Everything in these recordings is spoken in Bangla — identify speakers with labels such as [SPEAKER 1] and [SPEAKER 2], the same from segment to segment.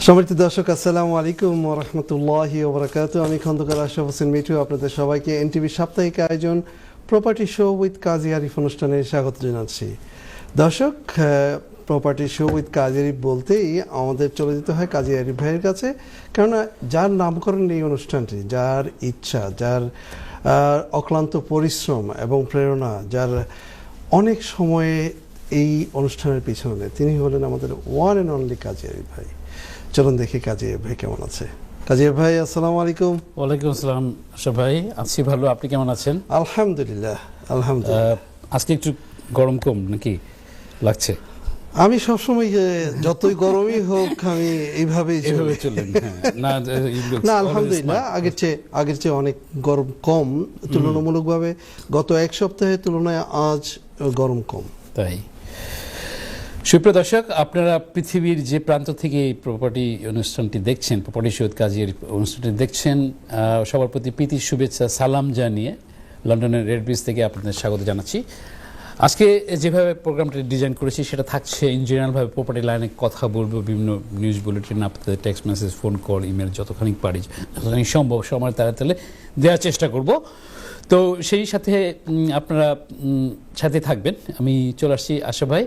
[SPEAKER 1] সম্মানিত দর্শক, আসসালামু আলাইকুম ওয়া রাহমাতুল্লাহি ওয়া বারাকাতুহু। আমি খন্দকার আশরাফ হোসেন মিঠু আপনাদের সবাইকে এনটিভি সাপ্তাহিক আয়োজন property show with Kazi Arif অনুষ্ঠানে স্বাগত জানাচ্ছি। দর্শক, property show with Kazi Arif বলতেই আমাদের চলে যেতে হয় কাজী আরিফ ভাইয়ের কাছে, কেননা যার নামকরণ এই অনুষ্ঠানটি, যার ইচ্ছা, যার অক্লান্ত পরিশ্রম এবং প্রেরণা, যার অনেক সময়ে এই অনুষ্ঠানের পিছনে, তিনি হলেন আমাদের ওয়ান অ্যান্ড অনলি কাজী আরিফ ভাই। চলুন দেখি কাজী আরিফ ভাই কেমন আছে। কাজী আরিফ ভাই, আসসালামু আলাইকুম।
[SPEAKER 2] ওয়ালাইকুম আসসালাম আশরাফ ভাই, আছি ভালো, আপনি কেমন আছেন?
[SPEAKER 1] আলহামদুলিল্লাহ আলহামদুলিল্লাহ।
[SPEAKER 2] আজকে একটু গরম কম নাকি লাগছে?
[SPEAKER 1] আমি সবসময় যতই গরমই হোক আমি এইভাবেই
[SPEAKER 2] চলবেন।
[SPEAKER 1] না, আলহামদুলিল্লাহ আগের চেয়ে অনেক গরম কম তুলনামূলকভাবে। গত এক সপ্তাহের তুলনায় আজ গরম কম।
[SPEAKER 2] তাই সুপ্রিয় দর্শক, আপনারা পৃথিবীর যে প্রান্ত থেকে এই প্রপার্টি অনুষ্ঠানটি দেখছেন, property show with Kazi Arif অনুষ্ঠানটি দেখছেন, সবার প্রতি প্রীতি শুভেচ্ছা সালাম জানিয়ে লন্ডনের রেড ব্রিজ থেকে আপনাদের স্বাগত জানাচ্ছি। আজকে যেভাবে প্রোগ্রামটি ডিজাইন করেছি সেটা থাকছে ইন জেনারেলভাবে প্রপার্টি লাইনে কথা বলবো, বিভিন্ন নিউজ বুলেটিন, আপনাদের text message, phone call, email যতখানি পারি, যতখানি সম্ভব সময় তাড়াতাড়ি দেওয়ার চেষ্টা করব। তো সেই সাথে আপনারা সাথে থাকবেন। আমি চলে আসছি আশা ভাই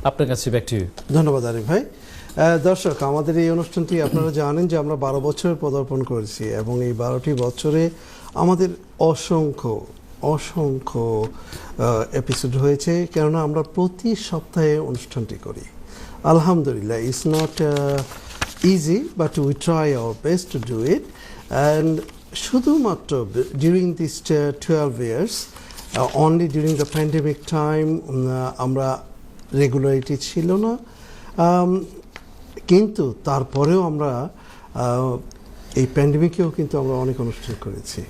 [SPEAKER 2] আপনার কাছে, ব্যাক টু ইউ।
[SPEAKER 1] ধন্যবাদ আরিফ ভাই। দর্শক, আমাদের এই অনুষ্ঠানটি আপনারা জানেন যে আমরা 12 বছর পদার্পণ করেছি এবং এই 12টি বছরে আমাদের অসংখ্য এপিসোড হয়েছে, কেননা আমরা প্রতি সপ্তাহে অনুষ্ঠানটি করি। আলহামদুলিল্লাহ, it's not easy but we try our best to do it. And শুধুমাত্র during this 12 years, only during the pandemic time আমরা রেগুলারিটি ছিল না, কিন্তু তারপরেও আমরা এই প্যান্ডেমিকেও কিন্তু আমরা অনেক অনুষ্ঠান করেছি।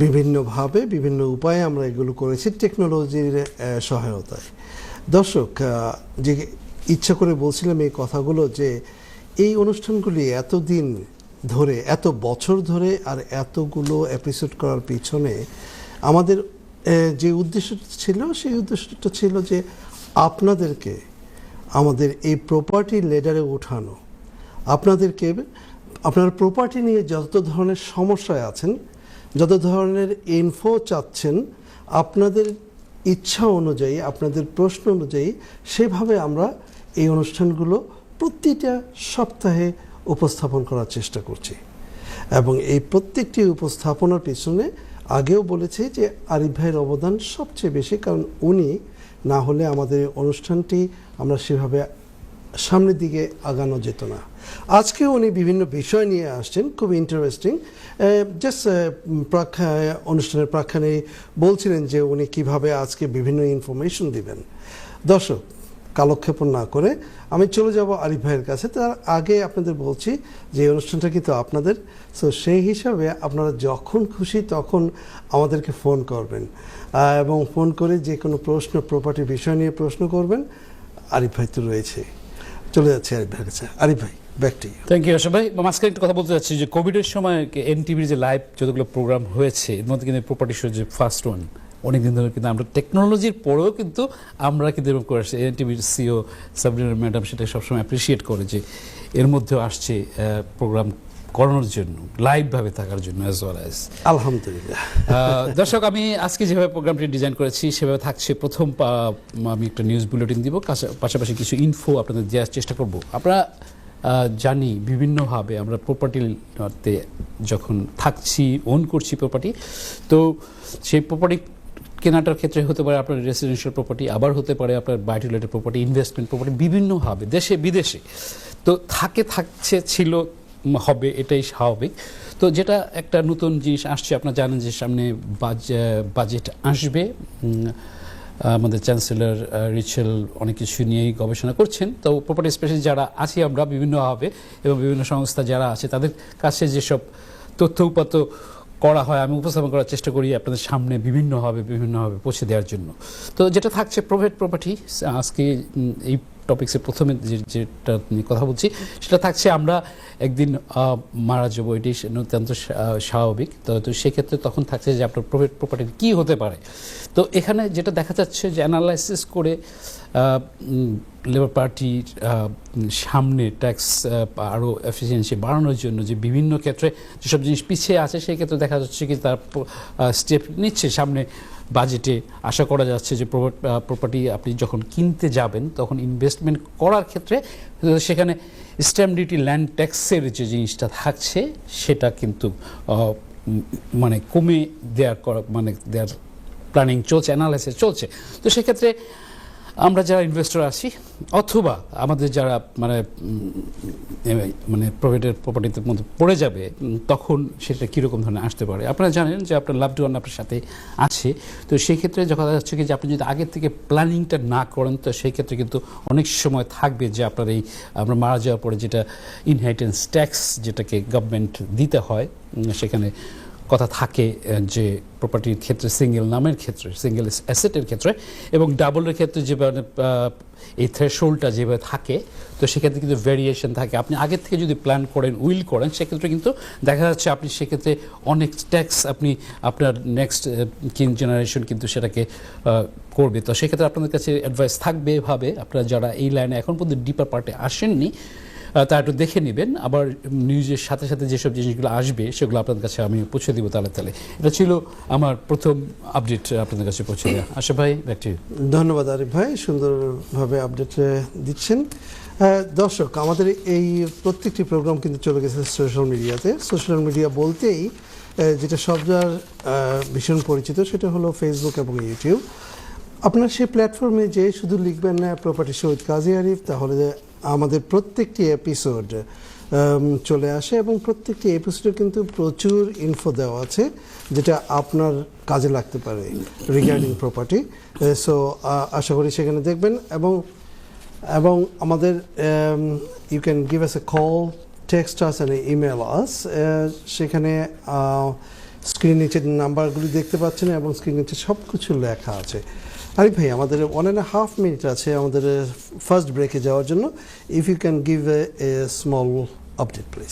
[SPEAKER 1] বিভিন্নভাবে বিভিন্ন উপায়ে আমরা এগুলো করেছি টেকনোলজির সহায়তায়। দর্শক, যে ইচ্ছা করে বলছিলাম এই কথাগুলো, যে এই অনুষ্ঠানগুলি এতদিন ধরে, এত বছর ধরে আর এতগুলো এপিসোড করার পিছনে আমাদের যে উদ্দেশ্যটা ছিল, সেই উদ্দেশ্যটা ছিল যে আপনাদেরকে আমাদের এই প্রপার্টি লেডারে ওঠানো, আপনাদেরকে আপনার প্রপার্টি নিয়ে যত ধরনের সমস্যায় আছেন, যত ধরনের ইনফো চাচ্ছেন, আপনাদের ইচ্ছা অনুযায়ী, আপনাদের প্রশ্ন অনুযায়ী সেভাবে আমরা এই অনুষ্ঠানগুলো প্রতিটা সপ্তাহে উপস্থাপন করার চেষ্টা করছি। এবং এই প্রত্যেকটি উপস্থাপনার পিছনে আগেও বলেছি যে আরিফ ভাইয়ের অবদান সবচেয়ে বেশি, কারণ উনি না হলে আমাদের অনুষ্ঠানটি আমরা সেভাবে সামনের দিকে আগানো যেত না। আজকে উনি বিভিন্ন বিষয় নিয়ে আসছেন, খুব ইন্টারেস্টিং। জাস্ট অনুষ্ঠানের প্রাক্ষণে বলছিলেন যে উনি কিভাবে আজকে বিভিন্ন ইনফরমেশন দিবেন। দর্শক, কালক্ষেপণ না করে আমি চলে যাব আরিফ ভাইয়ের কাছে। তার আগে আপনাদের বলছি যে এই অনুষ্ঠানটা কিন্তু আপনাদের, সো সেই হিসাবে আপনারা যখন খুশি তখন আমাদেরকে ফোন করবেন, এবং ফোন করে যে কোনো প্রশ্ন, প্রপার্টির বিষয় নিয়ে প্রশ্ন করবেন। আরিফ ভাই তো রয়েছে, চলে যাচ্ছে আরিফ ভাইয়ের কাছে। আরিফ ভাই, back to you.
[SPEAKER 2] Thank you Asha ভাই। মাঝখানে একটা কথা বলতে চাচ্ছি যে কোভিডের সময় এনটিভির যে লাইভ যতগুলো প্রোগ্রাম হয়েছে, এর মধ্যে কিন্তু প্রপার্টি শো যে ফার্স্ট ওয়ান, অনেকদিন ধরে কিন্তু আমরা টেকনোলজির পরেও কিন্তু আমরা কিন্তু এরকম করে আসছি। এনটিভির সিও সাবরিনা ম্যাডাম সেটা সবসময় অ্যাপ্রিসিয়েট করে যে এর মধ্যেও আসছে প্রোগ্রাম করানোর জন্য, লাইভভাবে থাকার জন্য অ্যাজ ওয়েল অ্যাজ।
[SPEAKER 1] আলহামদুলিল্লাহ।
[SPEAKER 2] দর্শক, আমি আজকে যেভাবে প্রোগ্রামটি ডিজাইন করেছি সেভাবে থাকছে। প্রথম আমি একটা নিউজ বুলেটিন দিব, পাশাপাশি কিছু ইনফো আপনাদের দেওয়ার চেষ্টা করব। আমরা জানি বিভিন্নভাবে আমরা প্রপার্টিতে যখন থাকছি, ওন করছি প্রপার্টি, তো সেই প্রপার্টি কেনাটার ক্ষেত্রে হতে পারে আপনার রেসিডেন্সিয়াল প্রপার্টি, আবার হতে পারে আপনার বাই টু লেটের প্রপার্টি, ইনভেস্টমেন্ট প্রপার্টি, বিভিন্নভাবে দেশে বিদেশে তো থাকছে, ছিল, হবে, এটাই স্বাভাবিক। তো যেটা একটা নতুন জিনিস আসছে, আপনারা জানেন যে সামনে বাজেট আসবে। আমাদের চ্যান্সেলর রিচেল অনেক কিছু নিয়েই গবেষণা করছেন। তো প্রপার্টি স্পেশালিস্ট যারা আছি আমরা বিভিন্নভাবে, এবং বিভিন্ন সংস্থা যারা আছে, তাদের কাছে যেসব তথ্য উপাত্ত করা হয় আমি উপস্থাপন করার চেষ্টা করি আপনাদের সামনে বিভিন্নভাবে পৌঁছে দেওয়ার জন্য। তো যেটা থাকছে প্রাইভেট প্রপার্টি, আজকে এই টপিক্সের প্রথমে যেটা নিয়ে কথা বলছি সেটা থাকছে আমরা একদিন মারা যাবো, এটি অত্যন্ত স্বাভাবিক। তো সেক্ষেত্রে তখন থাকছে যে আপনার প্রাইভেট প্রপার্টি কী হতে পারে। তো এখানে যেটা দেখা যাচ্ছে যে অ্যানালাইসিস করে লেবার পার্টির সামনে ট্যাক্স আরও এফিসিয়েন্সি বাড়ানোর জন্য যে বিভিন্ন ক্ষেত্রে যেসব জিনিস পিছিয়ে আছে সেই ক্ষেত্রে দেখা যাচ্ছে কি তার স্টেপ নিচ্ছে সামনে বাজেটে। আশা করা যাচ্ছে যে প্রপার্টি আপনি যখন কিনতে যাবেন তখন ইনভেস্টমেন্ট করার ক্ষেত্রে সেখানে স্ট্যাম্প ডিউটি, ল্যান্ড ট্যাক্সের যে জিনিসটা থাকছে সেটা কিন্তু মানে কমে দেওয়ার প্ল্যানিং চলছে, অ্যানালাইসিস চলছে। তো সেক্ষেত্রে আমরা যারা ইনভেস্টর আছি অথবা আমাদের যারা মানে প্রাইভেটের প্রপার্টির মধ্যে পড়ে যাবে তখন সেটা কীরকম ধরনের আসতে পারে। আপনারা জানেন যে আপনার লাভড ওয়ান আপনার সাথে আছে, তো সেই ক্ষেত্রে দেখা যাচ্ছে কি যে আপনি যদি আগের থেকে প্ল্যানিংটা না করেন তো সেই ক্ষেত্রে কিন্তু অনেক সময় থাকবে যে আপনার এই আমরা মারা যাওয়ার পরে যেটা ইনহেরিটেন্স ট্যাক্স যেটাকে গভর্নমেন্ট দিতে হয় সেখানে কথা থাকে যে প্রপার্টির ক্ষেত্রে সিঙ্গেল নামের ক্ষেত্রে, সিঙ্গেল অ্যাসেটের ক্ষেত্রে এবং ডাবলের ক্ষেত্রে যেভাবে এই থ্রেশহোল্ডটা যেভাবে থাকে তো সেক্ষেত্রে কিন্তু ভেরিয়েশন থাকে। আপনি আগের থেকে যদি প্ল্যান করেন, উইল করেন, সেক্ষেত্রে কিন্তু দেখা যাচ্ছে আপনি সেক্ষেত্রে অনেক ট্যাক্স আপনি আপনার নেক্সট জেনারেশন কিন্তু সেটাকে করবে। তো সেক্ষেত্রে আপনাদের কাছে অ্যাডভাইস থাকবে এভাবে, আপনারা যারা এই লাইনে এখন পর্যন্ত ডিপার পার্টে আসেননি তা একটু দেখে নেবেন। আবার নিউজের সাথে সাথে যেসব জিনিসগুলো আসবে সেগুলো আপনাদের কাছে আমি পৌঁছে দিব তালে। এটা ছিল আমার প্রথম আপডেট আপনাদের কাছে পৌঁছে দেওয়া। আশা ভাই, ব্যাক টু ইউ।
[SPEAKER 1] ধন্যবাদ আরিফ ভাই, সুন্দরভাবে আপডেট দিচ্ছেন। দর্শক, আমাদের এই প্রত্যেকটি প্রোগ্রাম কিন্তু চলে গেছে সোশ্যাল মিডিয়াতে। সোশ্যাল মিডিয়া বলতেই যেটা সবজার ভীষণ পরিচিত সেটা হলো ফেসবুক এবং ইউটিউব। আপনার সেই প্ল্যাটফর্মে যে শুধু লিখবেন না property show with Kazi Arif, তাহলে আমাদের প্রত্যেকটি এপিসোড চলে আসে এবং প্রত্যেকটি এপিসোডে কিন্তু প্রচুর ইনফো দেওয়া আছে যেটা আপনার কাজে লাগতে পারে রিগার্ডিং প্রপার্টি। সো আশা করি সেখানে দেখবেন এবং আমাদের you can give us a call, text us and email us. সেখানে স্ক্রিন নিচে নাম্বারগুলি দেখতে পাচ্ছেন এবং স্ক্রিন নিচে সব কিছু লেখা আছে। আরিফ ভাই, আমাদের 1.5 মিনিট আছে আমাদের ফার্স্ট ব্রেকে যাওয়ার জন্য। If you can give a small update please.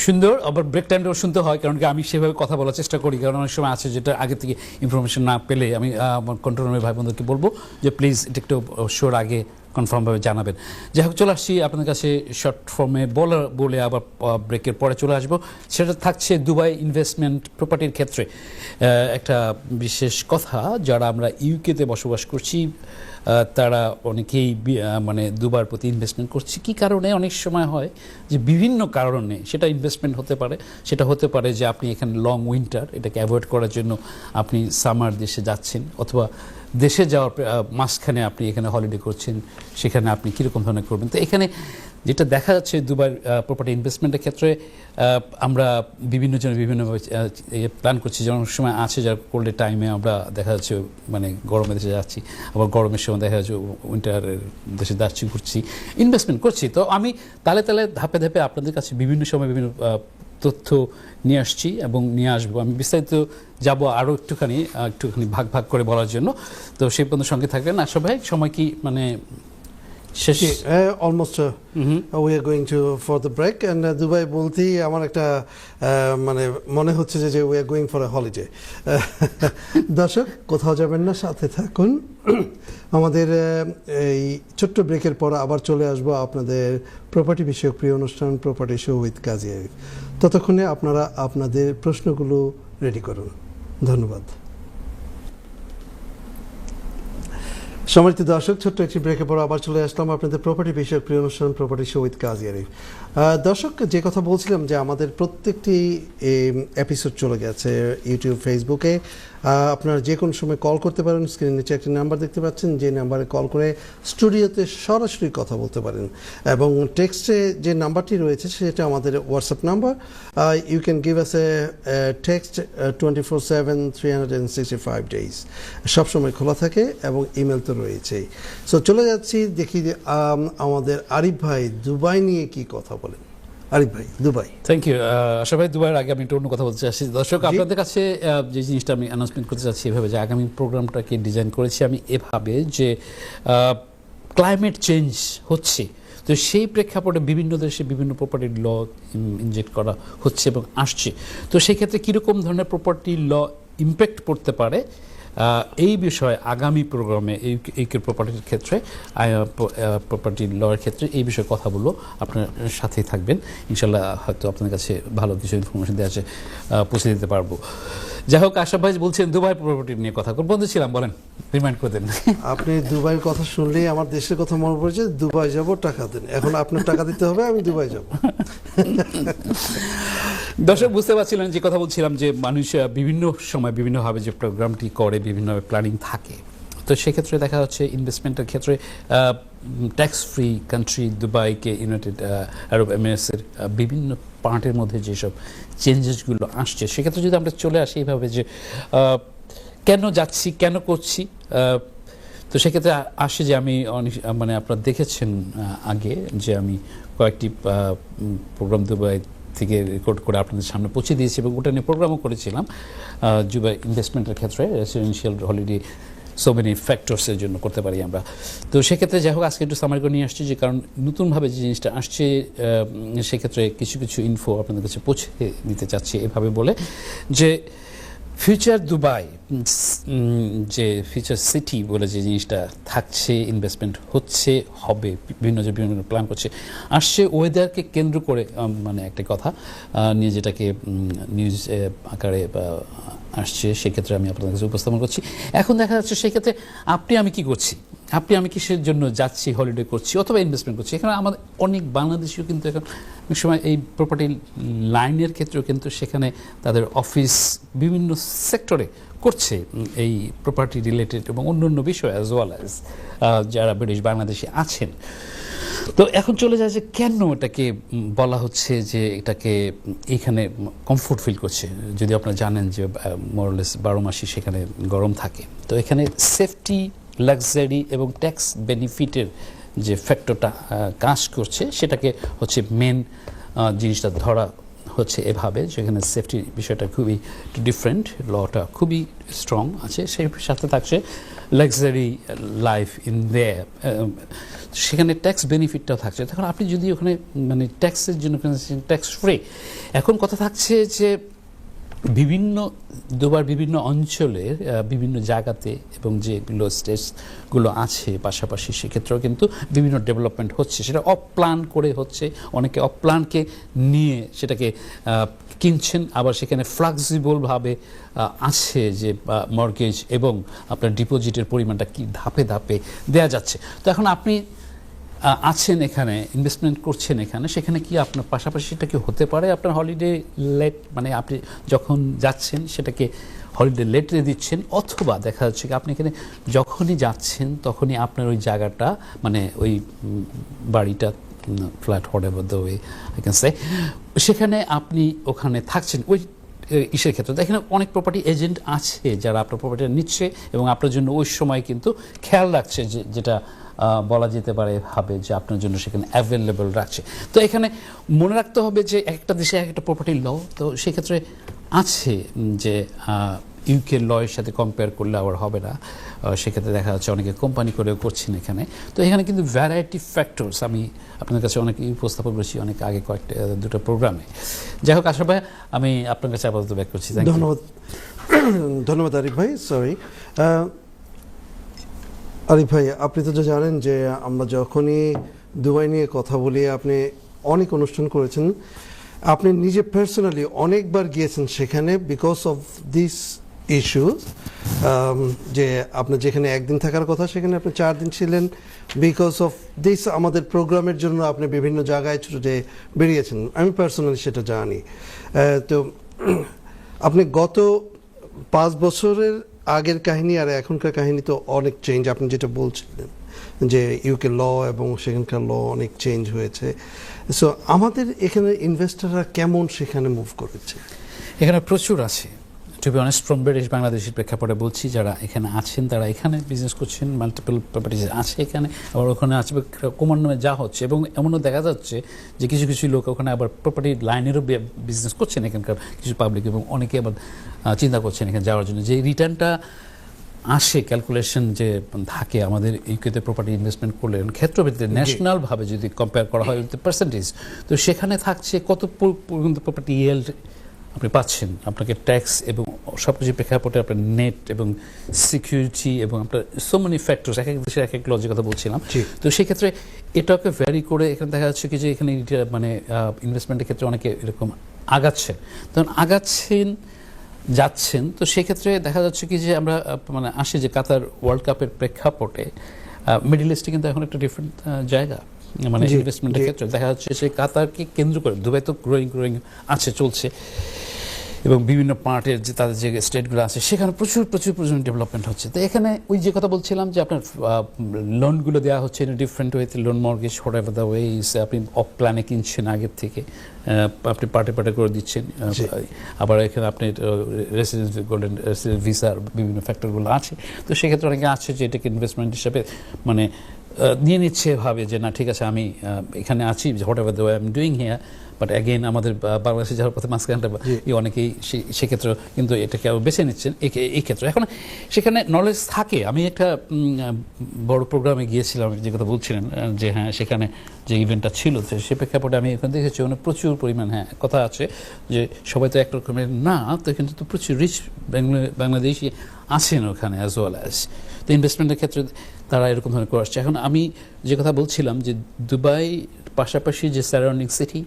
[SPEAKER 2] সুন্দর, আবার ব্রেক টাইমটাও শুনতে হয় কারণ কি আমি সেভাবে কথা বলার চেষ্টা করি, কারণ অনেক সময় আছে যেটা আগে থেকে ইনফরমেশন না পেলে আমি আমার কন্ট্রোল রুমের ভাই বোনদেরকে বলবো যে প্লিজ এটা একটু শোর আগে কনফার্মভাবে জানাবেন। যাই হোক, চলে আসছি আপনাদের কাছে শর্ট ফর্মে বলে আবার ব্রেকের পরে চলে আসবো। সেটা থাকছে দুবাই ইনভেস্টমেন্ট প্রপার্টির ক্ষেত্রে একটা বিশেষ কথা। যারা আমরা ইউকেতে বসবাস করছি তারা অনেকেই মানে দুবার প্রতি ইনভেস্টমেন্ট করছি। কী কারণে? অনেক সময় হয় যে বিভিন্ন কারণে সেটা ইনভেস্টমেন্ট হতে পারে। সেটা হতে পারে যে আপনি এখানে লং উইন্টার এটাকে অ্যাভয়েড করার জন্য আপনি সামার দেশে যাচ্ছেন, অথবা দেশে যাওয়ার মাঝখানে আপনি এখানে হলিডে করছেন, সেখানে আপনি কীরকম ধরনের করবেন। তো এখানে যেটা দেখা যাচ্ছে দুবাই প্রপার্টি ইনভেস্টমেন্টের ক্ষেত্রে আমরা বিভিন্ন জনের বিভিন্নভাবে প্ল্যান করছি। যেমন সময় আছে যার কোল্ডের টাইমে আমরা দেখা যাচ্ছে মানে গরমের দেশে যাচ্ছি, আবার গরমের সময় দেখা যাচ্ছে উইন্টারের দেশে যাচ্ছি, ঘুরছি, ইনভেস্টমেন্ট করছি। তো আমি তালে তালে ধাপে ধাপে আপনাদের কাছে বিভিন্ন সময় বিভিন্ন তথ্য নিয়ে আসছি এবং নিয়ে আসবো। আমি বিস্তারিত যাব আরও একটুখানি ভাগ ভাগ করে বলার জন্য। তো সেই পর্যন্ত সঙ্গে থাকবেন। আশা ভাই, সময় কি মানে শেষ?
[SPEAKER 1] Almost we are going to for the break and Dubai বলতেই আমার একটা মানে মনে হচ্ছে যে we are going for a holiday. দর্শক, কোথাও যাবেন না, সাথে থাকুন। আমাদের এই ছোট্ট ব্রেকের পর আবার চলে আসবো আপনাদের প্রপার্টি বিষয়ক প্রিয় অনুষ্ঠান property show with Kazi Arif. ততক্ষণে আপনারা আপনাদের প্রশ্নগুলো রেডি করুন। ধন্যবাদ। সম্মানিত দর্শক, ছোট্ট একটি ব্রেকের পর আবার চলে আসলাম আপনাদের প্রপার্টি বিষয়ক প্রিয় অনুষ্ঠান property show with Kazi Arif. দর্শক, যে কথা বলছিলাম যে আমাদের প্রত্যেকটি এপিসোড চলে গেছে ইউটিউব, ফেসবুকে। আপনারা যে কোনো সময় কল করতে পারেন। স্ক্রিনের নিচে একটি নাম্বার দেখতে পাচ্ছেন, যে নাম্বারে কল করে স্টুডিওতে সরাসরি কথা বলতে পারেন। এবং টেক্সটে যে নাম্বারটি রয়েছে সেটা আমাদের WhatsApp number. You can give us a text 24/7 365 days, সবসময় খোলা থাকে এবং ইমেল তো রয়েছেই। সো চলে যাচ্ছি, দেখি আমাদের আরিফ ভাই দুবাই নিয়ে কি কথা বলেন। আরিফ ভাই, দুবাই।
[SPEAKER 2] থ্যাংক ইউ আশা ভাই। দুবাইয়ের আগে আমি একটু অন্য কথা বলতে চাচ্ছি। দর্শক, আপনাদের কাছে যে জিনিসটা আমি অ্যানাউন্সমেন্ট করতে চাচ্ছি এভাবে যে আগামী প্রোগ্রামটাকে ডিজাইন করেছি আমি এভাবে যে ক্লাইমেট চেঞ্জ হচ্ছে, তো সেই প্রেক্ষাপটে বিভিন্ন দেশে বিভিন্ন প্রপার্টির ল ইনজেক্ট করা হচ্ছে এবং আসছে। তো সেই ক্ষেত্রে কীরকম ধরনের প্রপার্টি ল ইম্প্যাক্ট পড়তে পারে এই বিষয়ে আগামী প্রোগ্রামে ইউকের প্রপার্টির ক্ষেত্রে প্রপার্টি লয়ের ক্ষেত্রে এই বিষয়ে কথা বলবো, আপনার সাথেই থাকবেন ইনশাল্লাহ। হয়তো আপনার কাছে ভালো কিছু ইনফরমেশন দেওয়া আছে পৌঁছে দিতে পারবো। যাই হোক, আশরাফ ভাই বলছেন দুবাই প্রপার্টি নিয়ে কথা বন্ধু ছিলাম, বলেন, রিমাইন্ড করে দেন।
[SPEAKER 1] আপনি দুবাইয়ের কথা শুনলেই আমার দেশের কথা মনে পড়েছে, দুবাই যাব, টাকা দেন। এখন আপনার টাকা দিতে হবে, আমি দুবাই যাব।
[SPEAKER 2] দর্শক বুঝতে পারছিলেন যে কথা বলছিলাম, যে মানুষ বিভিন্ন সময় বিভিন্নভাবে যে প্রোগ্রামটি করে, বিভিন্নভাবে প্ল্যানিং থাকে। তো সেক্ষেত্রে দেখা যাচ্ছে ইনভেস্টমেন্টের ক্ষেত্রে ট্যাক্স ফ্রি কান্ট্রি দুবাইকে ইউনাইটেড আরব এমিরেটসের বিভিন্ন পার্টের মধ্যে যেসব চেঞ্জেসগুলো আসছে, সেক্ষেত্রে যদি আমরা চলে আসি এইভাবে যে কেন যাচ্ছি, কেন করছি, তো সেক্ষেত্রে আসে যে আমি অনেক মানে আপনারা দেখেছেন আগে যে আমি কয়েকটি প্রোগ্রাম দুবাই থেকে রেকর্ড করে আপনাদের সামনে পৌঁছে দিয়েছি এবং ওটা নিয়ে প্রোগ্রামও করেছিলাম দুবাই ইনভেস্টমেন্টের ক্ষেত্রে, রেসিডেন্সিয়াল হলিডে সো মেনি ফ্যাক্টরসের জন্য করতে পারি আমরা। তো সেক্ষেত্রে যাই হোক, আজকে একটু সামারি করে নিয়ে আসছি, যে কারণ নতুনভাবে যে জিনিসটা আসছে সেক্ষেত্রে কিছু কিছু ইনফো আপনাদের কাছে পৌঁছে দিতে চাচ্ছি এভাবে বলে যে ফিউচার দুবাই, যে ফিউচার সিটি বলে যে জিনিসটা থাকছে, ইনভেস্টমেন্ট হচ্ছে, হবে, বিভিন্ন প্ল্যান করছে, আসছে ওয়েদারকে কেন্দ্র করে মানে একটা কথা নিয়ে যেটাকে নিউজ আকারে আসছে, সেক্ষেত্রে আমি আপনাদের কাছে উপস্থাপন করছি। এখন দেখা যাচ্ছে সেক্ষেত্রে আপনি আমি কি করছি, আপনি আমি কিসের জন্য যাচ্ছি, হলিডে করছি অথবা ইনভেস্টমেন্ট করছি। এখানে আমাদের অনেক বাংলাদেশিও কিন্তু এখন অনেক সময় এই প্রপার্টি লাইনের ক্ষেত্রেও কিন্তু সেখানে তাদের অফিস বিভিন্ন সেক্টরে করছে এই প্রপার্টি রিলেটেড এবং অন্যান্য বিষয় অ্যাজ ওয়েল অ্যাজ যারা ব্রিটিশ বাংলাদেশি আছেন। তো এখন চলে যায় যে কেন এটাকে বলা হচ্ছে যে এটাকে এখানে কমফোর্ট ফিল করছে, যদি আপনারা জানেন যে মোরলেস 12 মাসই সেখানে গরম থাকে। তো এখানে সেফটি, লাক্সারি এবং ট্যাক্স বেনিফিটের যে ফ্যাক্টরটা কাজ করছে, সেটাকে হচ্ছে মেন জিনিসটা ধরা হচ্ছে এভাবে, যেখানে সেফটির বিষয়টা খুবই ডিফারেন্ট, লটা খুবই স্ট্রং আছে, সেই সাথে থাকছে লাক্সারি লাইফ ইন দেয়ার, সেখানে ট্যাক্স বেনিফিটটাও থাকছে। তখন আপনি যদি ওখানে মানে ট্যাক্সের জন্য ট্যাক্স ফ্রি, এখন কথা থাকছে যে বিভিন্ন দুবার বিভিন্ন অঞ্চলের বিভিন্ন জায়গাতে এবং যেগুলো স্টেটসগুলো আছে পাশাপাশি, সেক্ষেত্রেও কিন্তু বিভিন্ন ডেভেলপমেন্ট হচ্ছে, সেটা অপ্ল্যান করে হচ্ছে, অনেকে অপ্ল্যানকে নিয়ে সেটাকে কিনছেন, আবার সেখানে ফ্লেক্সিবলভাবে আছে যে মর্গেজ এবং আপনার ডিপোজিটের পরিমাণটা কি ধাপে ধাপে দেয়া যাচ্ছে। তো এখন আপনি আছেন এখানে, ইনভেস্টমেন্ট করছেন এখানে, সেখানে কি আপনার পাশাপাশি সেটা কি হতে পারে আপনার হলিডে লেট, মানে আপনি যখন যাচ্ছেন সেটাকে হলিডে লেটে দিচ্ছেন, অথবা দেখা যাচ্ছে কি আপনি এখানে যখনই যাচ্ছেন তখনই আপনার ওই জায়গাটা মানে ওই বাড়িটা, flat, whatever the way I can say, সেখানে আপনি ওখানে থাকছেন ওই ইসের ক্ষেত্রে। এখানে অনেক প্রপার্টি এজেন্ট আছে যারা আপনার প্রপার্টিটা নিচ্ছে এবং আপনার জন্য ওই সময় কিন্তু খেয়াল রাখছে, যেটা বলা যেতে পারে ভাবে যে আপনার জন্য সেখানে অ্যাভেলেবল রাখছে। তো এখানে মনে রাখতে হবে যে একটা দেশে একটা প্রপার্টি ল, তো সেক্ষেত্রে আছে যে ইউকে লয়ের সাথে কম্পেয়ার করলে আবার হবে না, সেক্ষেত্রে দেখা যাচ্ছে অনেকে কোম্পানি করেও করছেন এখানে। তো এখানে কিন্তু ভ্যারাইটি ফ্যাক্টরস আমি আপনার কাছে অনেক উপস্থাপন করেছি অনেক আগে দুটো প্রোগ্রামে। যাই হোক, আশা ভাই আমি আপনার কাছে আপাতত ব্যাক করছি।
[SPEAKER 1] ধন্যবাদ, ধন্যবাদ আরিফ ভাই। সরি আরিফ ভাই, আপনি তো জানেন যে আমরা যখনই দুবাই নিয়ে কথা বলি, আপনি অনেক অনুষ্ঠান করেছেন, আপনি নিজে পার্সোনালি অনেকবার গিয়েছেন সেখানে বিকজ অফ দিস ইস্যু, যে আপনার যেখানে একদিন থাকার কথা সেখানে আপনি 4 দিন ছিলেন, বিকজ অফ দিস আমাদের প্রোগ্রামের জন্য আপনি বিভিন্ন জায়গায় ছুটে বেরিয়েছেন, আমি পার্সোনালি সেটা জানি। তো আপনি গত 5 বছরের আগের কাহিনী আর এখনকার কাহিনী তো অনেক চেঞ্জ, আপনি যেটা বলছিলেন যে ইউকে ল এবং সেখানকার ল অনেক চেঞ্জ হয়েছে। সো আমাদের এখানে ইনভেস্টররা কেমন সেখানে মুভ করেছে?
[SPEAKER 2] এখানে প্রচুর আছে, to be honest, from British বাংলাদেশের প্রেক্ষাপটে বলছি, যারা এখানে আছেন তারা এখানে বিজনেস করছেন, মাল্টিপল প্রপার্টিজ আছে এখানে, আবার ওখানে আছে ক্রমান্বয়ে যা হচ্ছে, এবং এমনও দেখা যাচ্ছে যে কিছু কিছু লোক ওখানে আবার প্রপার্টি লাইনেরও বিজনেস করছেন এখানকার কিছু পাবলিক, এবং অনেকে আবার চিন্তা করছেন এখানে যাওয়ার জন্য। যে রিটার্নটা আসে ক্যালকুলেশন যে থাকে আমাদের ইউকেতে প্রপার্টি ইনভেস্টমেন্ট করলে ক্ষেত্রভিত্তিতে ন্যাশনালভাবে যদি কম্পেয়ার করা হয় পার্সেন্টেজ, তো সেখানে থাকছে কত পর্যন্ত প্রপার্টি ইয়েল্ড আপনি পাচ্ছেন, আপনাকে ট্যাক্স এবং সব কিছু প্রেক্ষাপটে আপনার নেট এবং সিকিউরিটি এবং আপনার সো মেনি ফ্যাক্টরস, এক এক দেশের এক এক লজের কথা বলছিলাম। তো সেক্ষেত্রে এটাকে ভ্যারি করে এখানে দেখা যাচ্ছে কি যে এখানে মানে ইনভেস্টমেন্টের ক্ষেত্রে অনেকে এরকম আগাচ্ছেন, তখন যাচ্ছেন। তো সেক্ষেত্রে দেখা যাচ্ছে কি যে আমরা মানে আসি যে কাতার ওয়ার্ল্ড কাপের প্রেক্ষাপটে মিডল ইস্টে কিন্তু এখন একটা ডিফারেন্ট জায়গা, মানে ইনভেস্টমেন্টের ক্ষেত্রে দেখা যাচ্ছে যে কাতারকে কেন্দ্র করে দুবাই তো গ্রোয়িং আছে, চলছে, এবং বিভিন্ন পার্টের যে তাদের যে স্টেটগুলো আছে সেখানে প্রচুর ডেভেলপমেন্ট হচ্ছে। তো এখানে ওই যে কথা বলছিলাম যে আপনার লোনগুলো দেওয়া হচ্ছে ইন ডিফারেন্ট ওয়েতে, loan mortgage what ever the ways, আপনি অফ প্ল্যানে কিনছেন আগের থেকে, আপনি পার্টে করে দিচ্ছেন, আবার এখানে আপনি রেসিডেন্স গোল্ডেন রেসিডেন্স ভিসার বিভিন্ন ফ্যাক্টরগুলো আছে। তো সেক্ষেত্রে অনেকে আছে যে এটাকে ইনভেস্টমেন্ট হিসাবে মানে নিয়ে নিচ্ছে, ভাবে যে না ঠিক আছে আমি এখানে আছি, what ever the way I am doing here. But again আমাদের বাংলাদেশে যাওয়ার পথে মাঝখানটা অনেকেই সেক্ষেত্রে কিন্তু এটাকে বেছে নিচ্ছেন এই ক্ষেত্রে। এখন সেখানে নলেজ থাকে। আমি একটা বড় প্রোগ্রামে গিয়েছিলাম, যে কথা বলছিলেন যে হ্যাঁ সেখানে যে ইভেন্টটা ছিল সে প্রেক্ষাপটে আমি এখানে দেখেছি অনেক প্রচুর পরিমাণ হ্যাঁ কথা আছে যে সবাই তো এক রকমের না, তো কিন্তু তো প্রচুর রিচ বাংলাদেশি আছেন ওখানে অ্যাজ ওয়েল অ্যাজ। তো ইনভেস্টমেন্টের ক্ষেত্রে তারা এরকম ধরনের করে আসছে। এখন আমি যে কথা বলছিলাম যে দুবাই পাশাপাশি যে সারাউন্ডিং সিটি,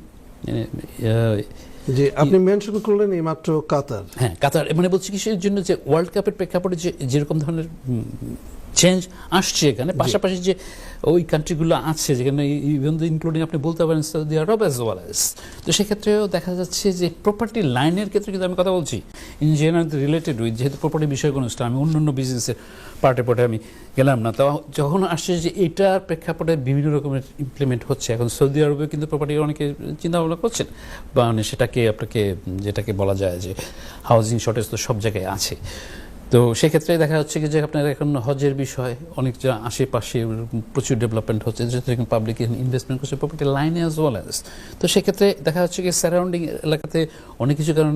[SPEAKER 1] যে আপনি মেনশন করলেন এই মাত্র কাতার,
[SPEAKER 2] হ্যাঁ কাতার, মানে বলছি কিসের জন্য যে ওয়ার্ল্ড কাপের প্রেক্ষাপটে যেরকম ধরনের চেঞ্জ আসছে এখানে, পাশাপাশি যে ওই কান্ট্রিগুলো আছে যেখানে ইভেন ইনক্লুডিং আপনি বলতে পারেন সৌদি আরব অ্যাজ ওয়েল অ্যাজ। তো সেক্ষেত্রেও দেখা যাচ্ছে যে প্রপার্টি লাইনের ক্ষেত্রে কিন্তু আমি কথা বলছি ইন জেনারেল রিলেটেড উইথ, যেহেতু প্রপার্টি বিষয় কোনো আমি অন্য বিজনেসের পার্টে আমি গেলাম না। তো যখন আসছে যে এটার প্রেক্ষাপটে বিভিন্ন রকমের ইমপ্লিমেন্ট হচ্ছে, এখন সৌদি আরবে কিন্তু প্রপার্টি অনেকে চিন্তা ভাবনা করছেন, বা মানে সেটাকে আপনাকে যেটাকে বলা যায় যে হাউজিং শর্টেজ তো সব জায়গায় আছে। তো সেক্ষেত্রে দেখা যাচ্ছে কি যে আপনার এখন হজের বিষয় অনেক আশেপাশে প্রচুর ডেভেলপমেন্ট হচ্ছে, যেহেতু পাবলিক ইনভেস্টমেন্ট করছে প্রপার্টি লাইনে অ্যাজ ওয়েল অ্যাজ। তো সেক্ষেত্রে দেখা যাচ্ছে কি সারাউন্ডিং এলাকাতে অনেক কিছু, কারণ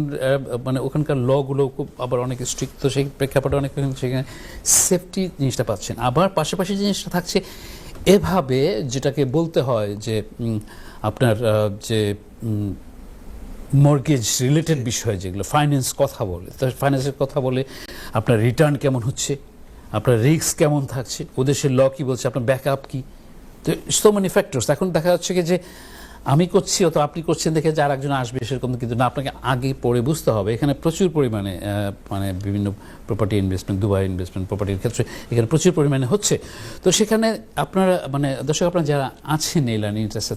[SPEAKER 2] মানে ওখানকার লগুলো খুব আবার অনেক স্ট্রিক্ট, তো সেই প্রেক্ষাপটে অনেক সেখানে সেফটি জিনিসটা পাচ্ছেন। আবার পাশাপাশি জিনিসটা থাকছে এভাবে, যেটাকে বলতে হয় যে আপনার যে মর্গেজ রিলেটেড বিষয় যেগুলো ফাইন্যান্স কথা বলে, তো ফাইন্যান্সের কথা বলে আপনার রিটার্ন কেমন হচ্ছে, আপনার রিস্ক কেমন থাকছে, ওদেশের ল কী বলছে, আপনার ব্যাকআপ কী, তো সো মেনি ফ্যাক্টরস। এখন দেখা যাচ্ছে কি যে আমি করছি অথবা আপনি করছেন দেখে যে আর একজন আসবে সেরকম কিন্তু না, আপনাকে আগে পরে বুঝতে হবে। এখানে প্রচুর পরিমাণে মানে বিভিন্ন প্রপার্টি ইনভেস্টমেন্ট, দুবাই ইনভেস্টমেন্ট প্রপার্টির ক্ষেত্রে এখানে প্রচুর পরিমাণে হচ্ছে। তো সেখানে আপনারা মানে দর্শক আপনারা যারা আছেন এই লাইনে ইন্টারেস্টে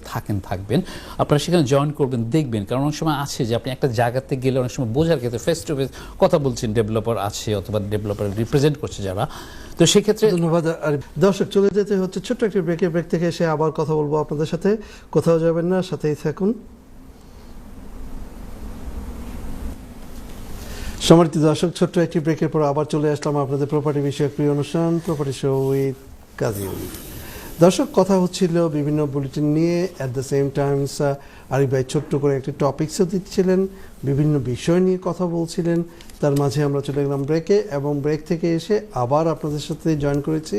[SPEAKER 2] থাকবেন, আপনারা সেখানে জয়েন করবেন, দেখবেন, কারণ অনেক সময় আছে যে আপনি একটা জায়গাতে গেলে অনেক সময় বোঝার ক্ষেত্রে ফেস টু ফেস কথা বলছেন, ডেভেলপার আছে অথবা ডেভেলপার রিপ্রেজেন্ট করছে যারা, তো সেক্ষেত্রে
[SPEAKER 1] ধন্যবাদ। আর দর্শক চলে যেতে হচ্ছে ছোট্ট একটি ব্রেক থেকে এসে আবার কথা বলবো আপনাদের সাথে, কোথাও যাবেন না, সাথেই থাকুন। সম্মানিত দর্শক, ছোট্ট একটি ব্রেকের পর আবার চলে আসলাম আপনাদের প্রপার্টি বিষয়ক প্রিয় অনুষ্ঠান প্রপার্টি শো উইথ কাজী। দর্শক কথা হচ্ছিল বিভিন্ন বুলেটিন নিয়ে, at the same Times Arif ভাই ছোট্ট করে একটি টপিকসও দিচ্ছিলেন, বিভিন্ন বিষয় নিয়ে কথা বলছিলেন। তার মাঝে আমরা চলে গেলাম ব্রেকে, এবং ব্রেক থেকে এসে আবার আপনাদের সাথে জয়েন করেছি।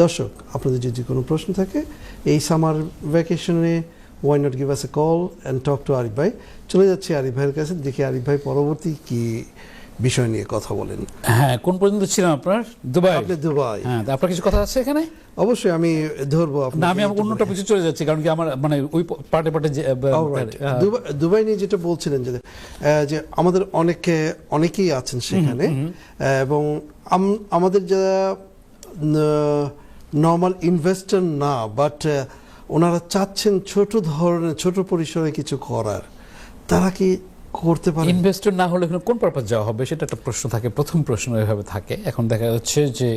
[SPEAKER 1] দর্শক আপনাদের যদি কোনো প্রশ্ন থাকে এই সামার ভ্যাকেশনে, why not give us a call and talk to Arif ভাই। চলে যাচ্ছি আরিফ ভাইয়ের কাছে, দেখি আরিফ ভাই পরবর্তী কি বিষয় নিয়ে কথা বলেন।
[SPEAKER 2] হ্যাঁ, কোন পর্যন্ত ছিলাম আপনার? দুবাই।
[SPEAKER 1] আপনি দুবাই,
[SPEAKER 2] হ্যাঁ, আপনার কিছু কথা আছে এখানে?
[SPEAKER 1] অবশ্যই আমি ধরবো।
[SPEAKER 2] না, আমি অন্যটা পিছু চলে যাচ্ছি, কারণ কি আমার মানে ওই পার্টে
[SPEAKER 1] দুবাই নিয়ে যেটা বলছিলেন যে আমাদের অনেকেই আছেন সেখানে, এবং আমাদের যারা নর্মাল ইনভেস্টর না, বাট ওনারা চাচ্ছেন ছোট পরিসরে কিছু করার, তারা কি করতে পারে?
[SPEAKER 2] ইনভেস্টর না হলে কোন পারপাস যাওয়া হবে সেটা একটা প্রশ্ন থাকে, প্রথম প্রশ্ন এভাবে থাকে। এখন দেখা যাচ্ছে যে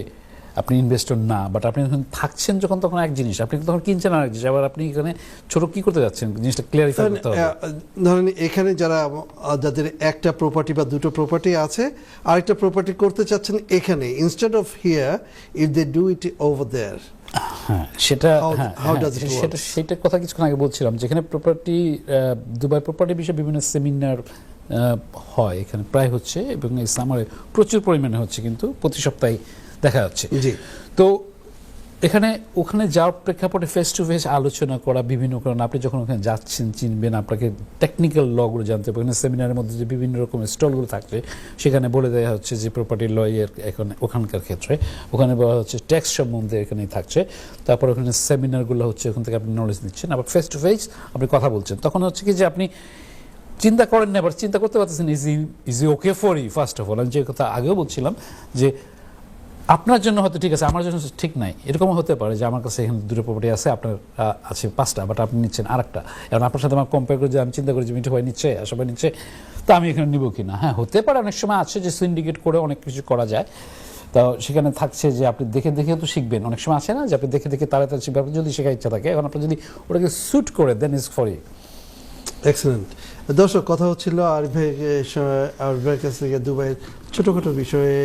[SPEAKER 2] আপনি ইনভেস্টর না, বাট আপনি যখন থাকছেন যখন, তখন এক জিনিস, আপনি তখন কিনছেন আর এক জিনিস, আবার আপনি এখানে ছোট কি করতে যাচ্ছেন জিনিসটা ক্লিয়ারিফাই করতে হবে।
[SPEAKER 1] ধরেন এখানে যাদের একটা প্রপার্টি বা দুটো প্রপার্টি আছে, আরেকটা প্রপার্টি করতে চাচ্ছেন এখানে, instead of here, if they do it over there,
[SPEAKER 2] হ্যাঁ সেটা সেটার কথা কিছুক্ষণ আগে বলছিলাম, যেখানে প্রপার্টি দুবাই প্রপার্টি বিষয়ে বিভিন্ন সেমিনার হয় এখানে প্রায় হচ্ছে, এবং এই সামারে প্রচুর পরিমাণে হচ্ছে, কিন্তু প্রতি সপ্তাহে দেখা যাচ্ছে।
[SPEAKER 1] জি।
[SPEAKER 2] তো এখানে ওখানে যাওয়ার প্রেক্ষাপটে ফেস টু ফেস আলোচনা করা বিভিন্ন কারণ আপনি যখন ওখানে যাচ্ছেন চিনবেন আপনাকে টেকনিক্যাল লগুলো জানতে হবে এখানে সেমিনারের মধ্যে যে বিভিন্ন রকমের স্টলগুলো থাকবে সেখানে বলে দেওয়া হচ্ছে যে প্রপার্টি ল এর এখন ওখানকার ক্ষেত্রে ওখানে বলা হচ্ছে ট্যাক্স সম্বন্ধে এখানেই থাকছে তারপর ওখানে সেমিনারগুলো হচ্ছে ওখান থেকে আপনি নলেজ নিচ্ছেন আবার ফেস টু ফেস আপনি কথা বলছেন তখন হচ্ছে কি যে আপনি চিন্তা করেন না আবার চিন্তা করতে পারতেছেন easy okay for you first of all আমি যে কথা আগেও বলছিলাম যে আপনার জন্য হয়তো ঠিক আছে আমার জন্য ঠিক নাই এরকমও হতে পারে যে আমার কাছে এখানে দুটো প্রপার্টি আছে আপনার আছে 5টা বাট আপনি নিচ্ছেন আরেকটা এবং আপনার সাথে আমার কম্পেয়ার করে যে আমি চিন্তা করি যে মিঠু ভাই নিচ্ছে সবাই নিচ্ছে তা আমি এখানে নিব কিনা হ্যাঁ হতে পারে অনেক সময় আছে যে সিন্ডিকেট করে অনেক কিছু করা যায় তো সেখানে থাকছে যে আপনি দেখে দেখেও তো শিখবেন অনেক সময় আছে না যে আপনি দেখে দেখে তাড়াতাড়ি শিখবেন আপনার যদি শেখার ইচ্ছা থাকে এখন আপনি যদি ওটাকে স্যুট করে দেন ইজ ফর ইউ
[SPEAKER 1] এক্সেলেন্ট দর্শক কথা হচ্ছিল আরিফ ভাইয়ের কাছ থেকে দুবাইয়ের ছোটোখাটো বিষয়ে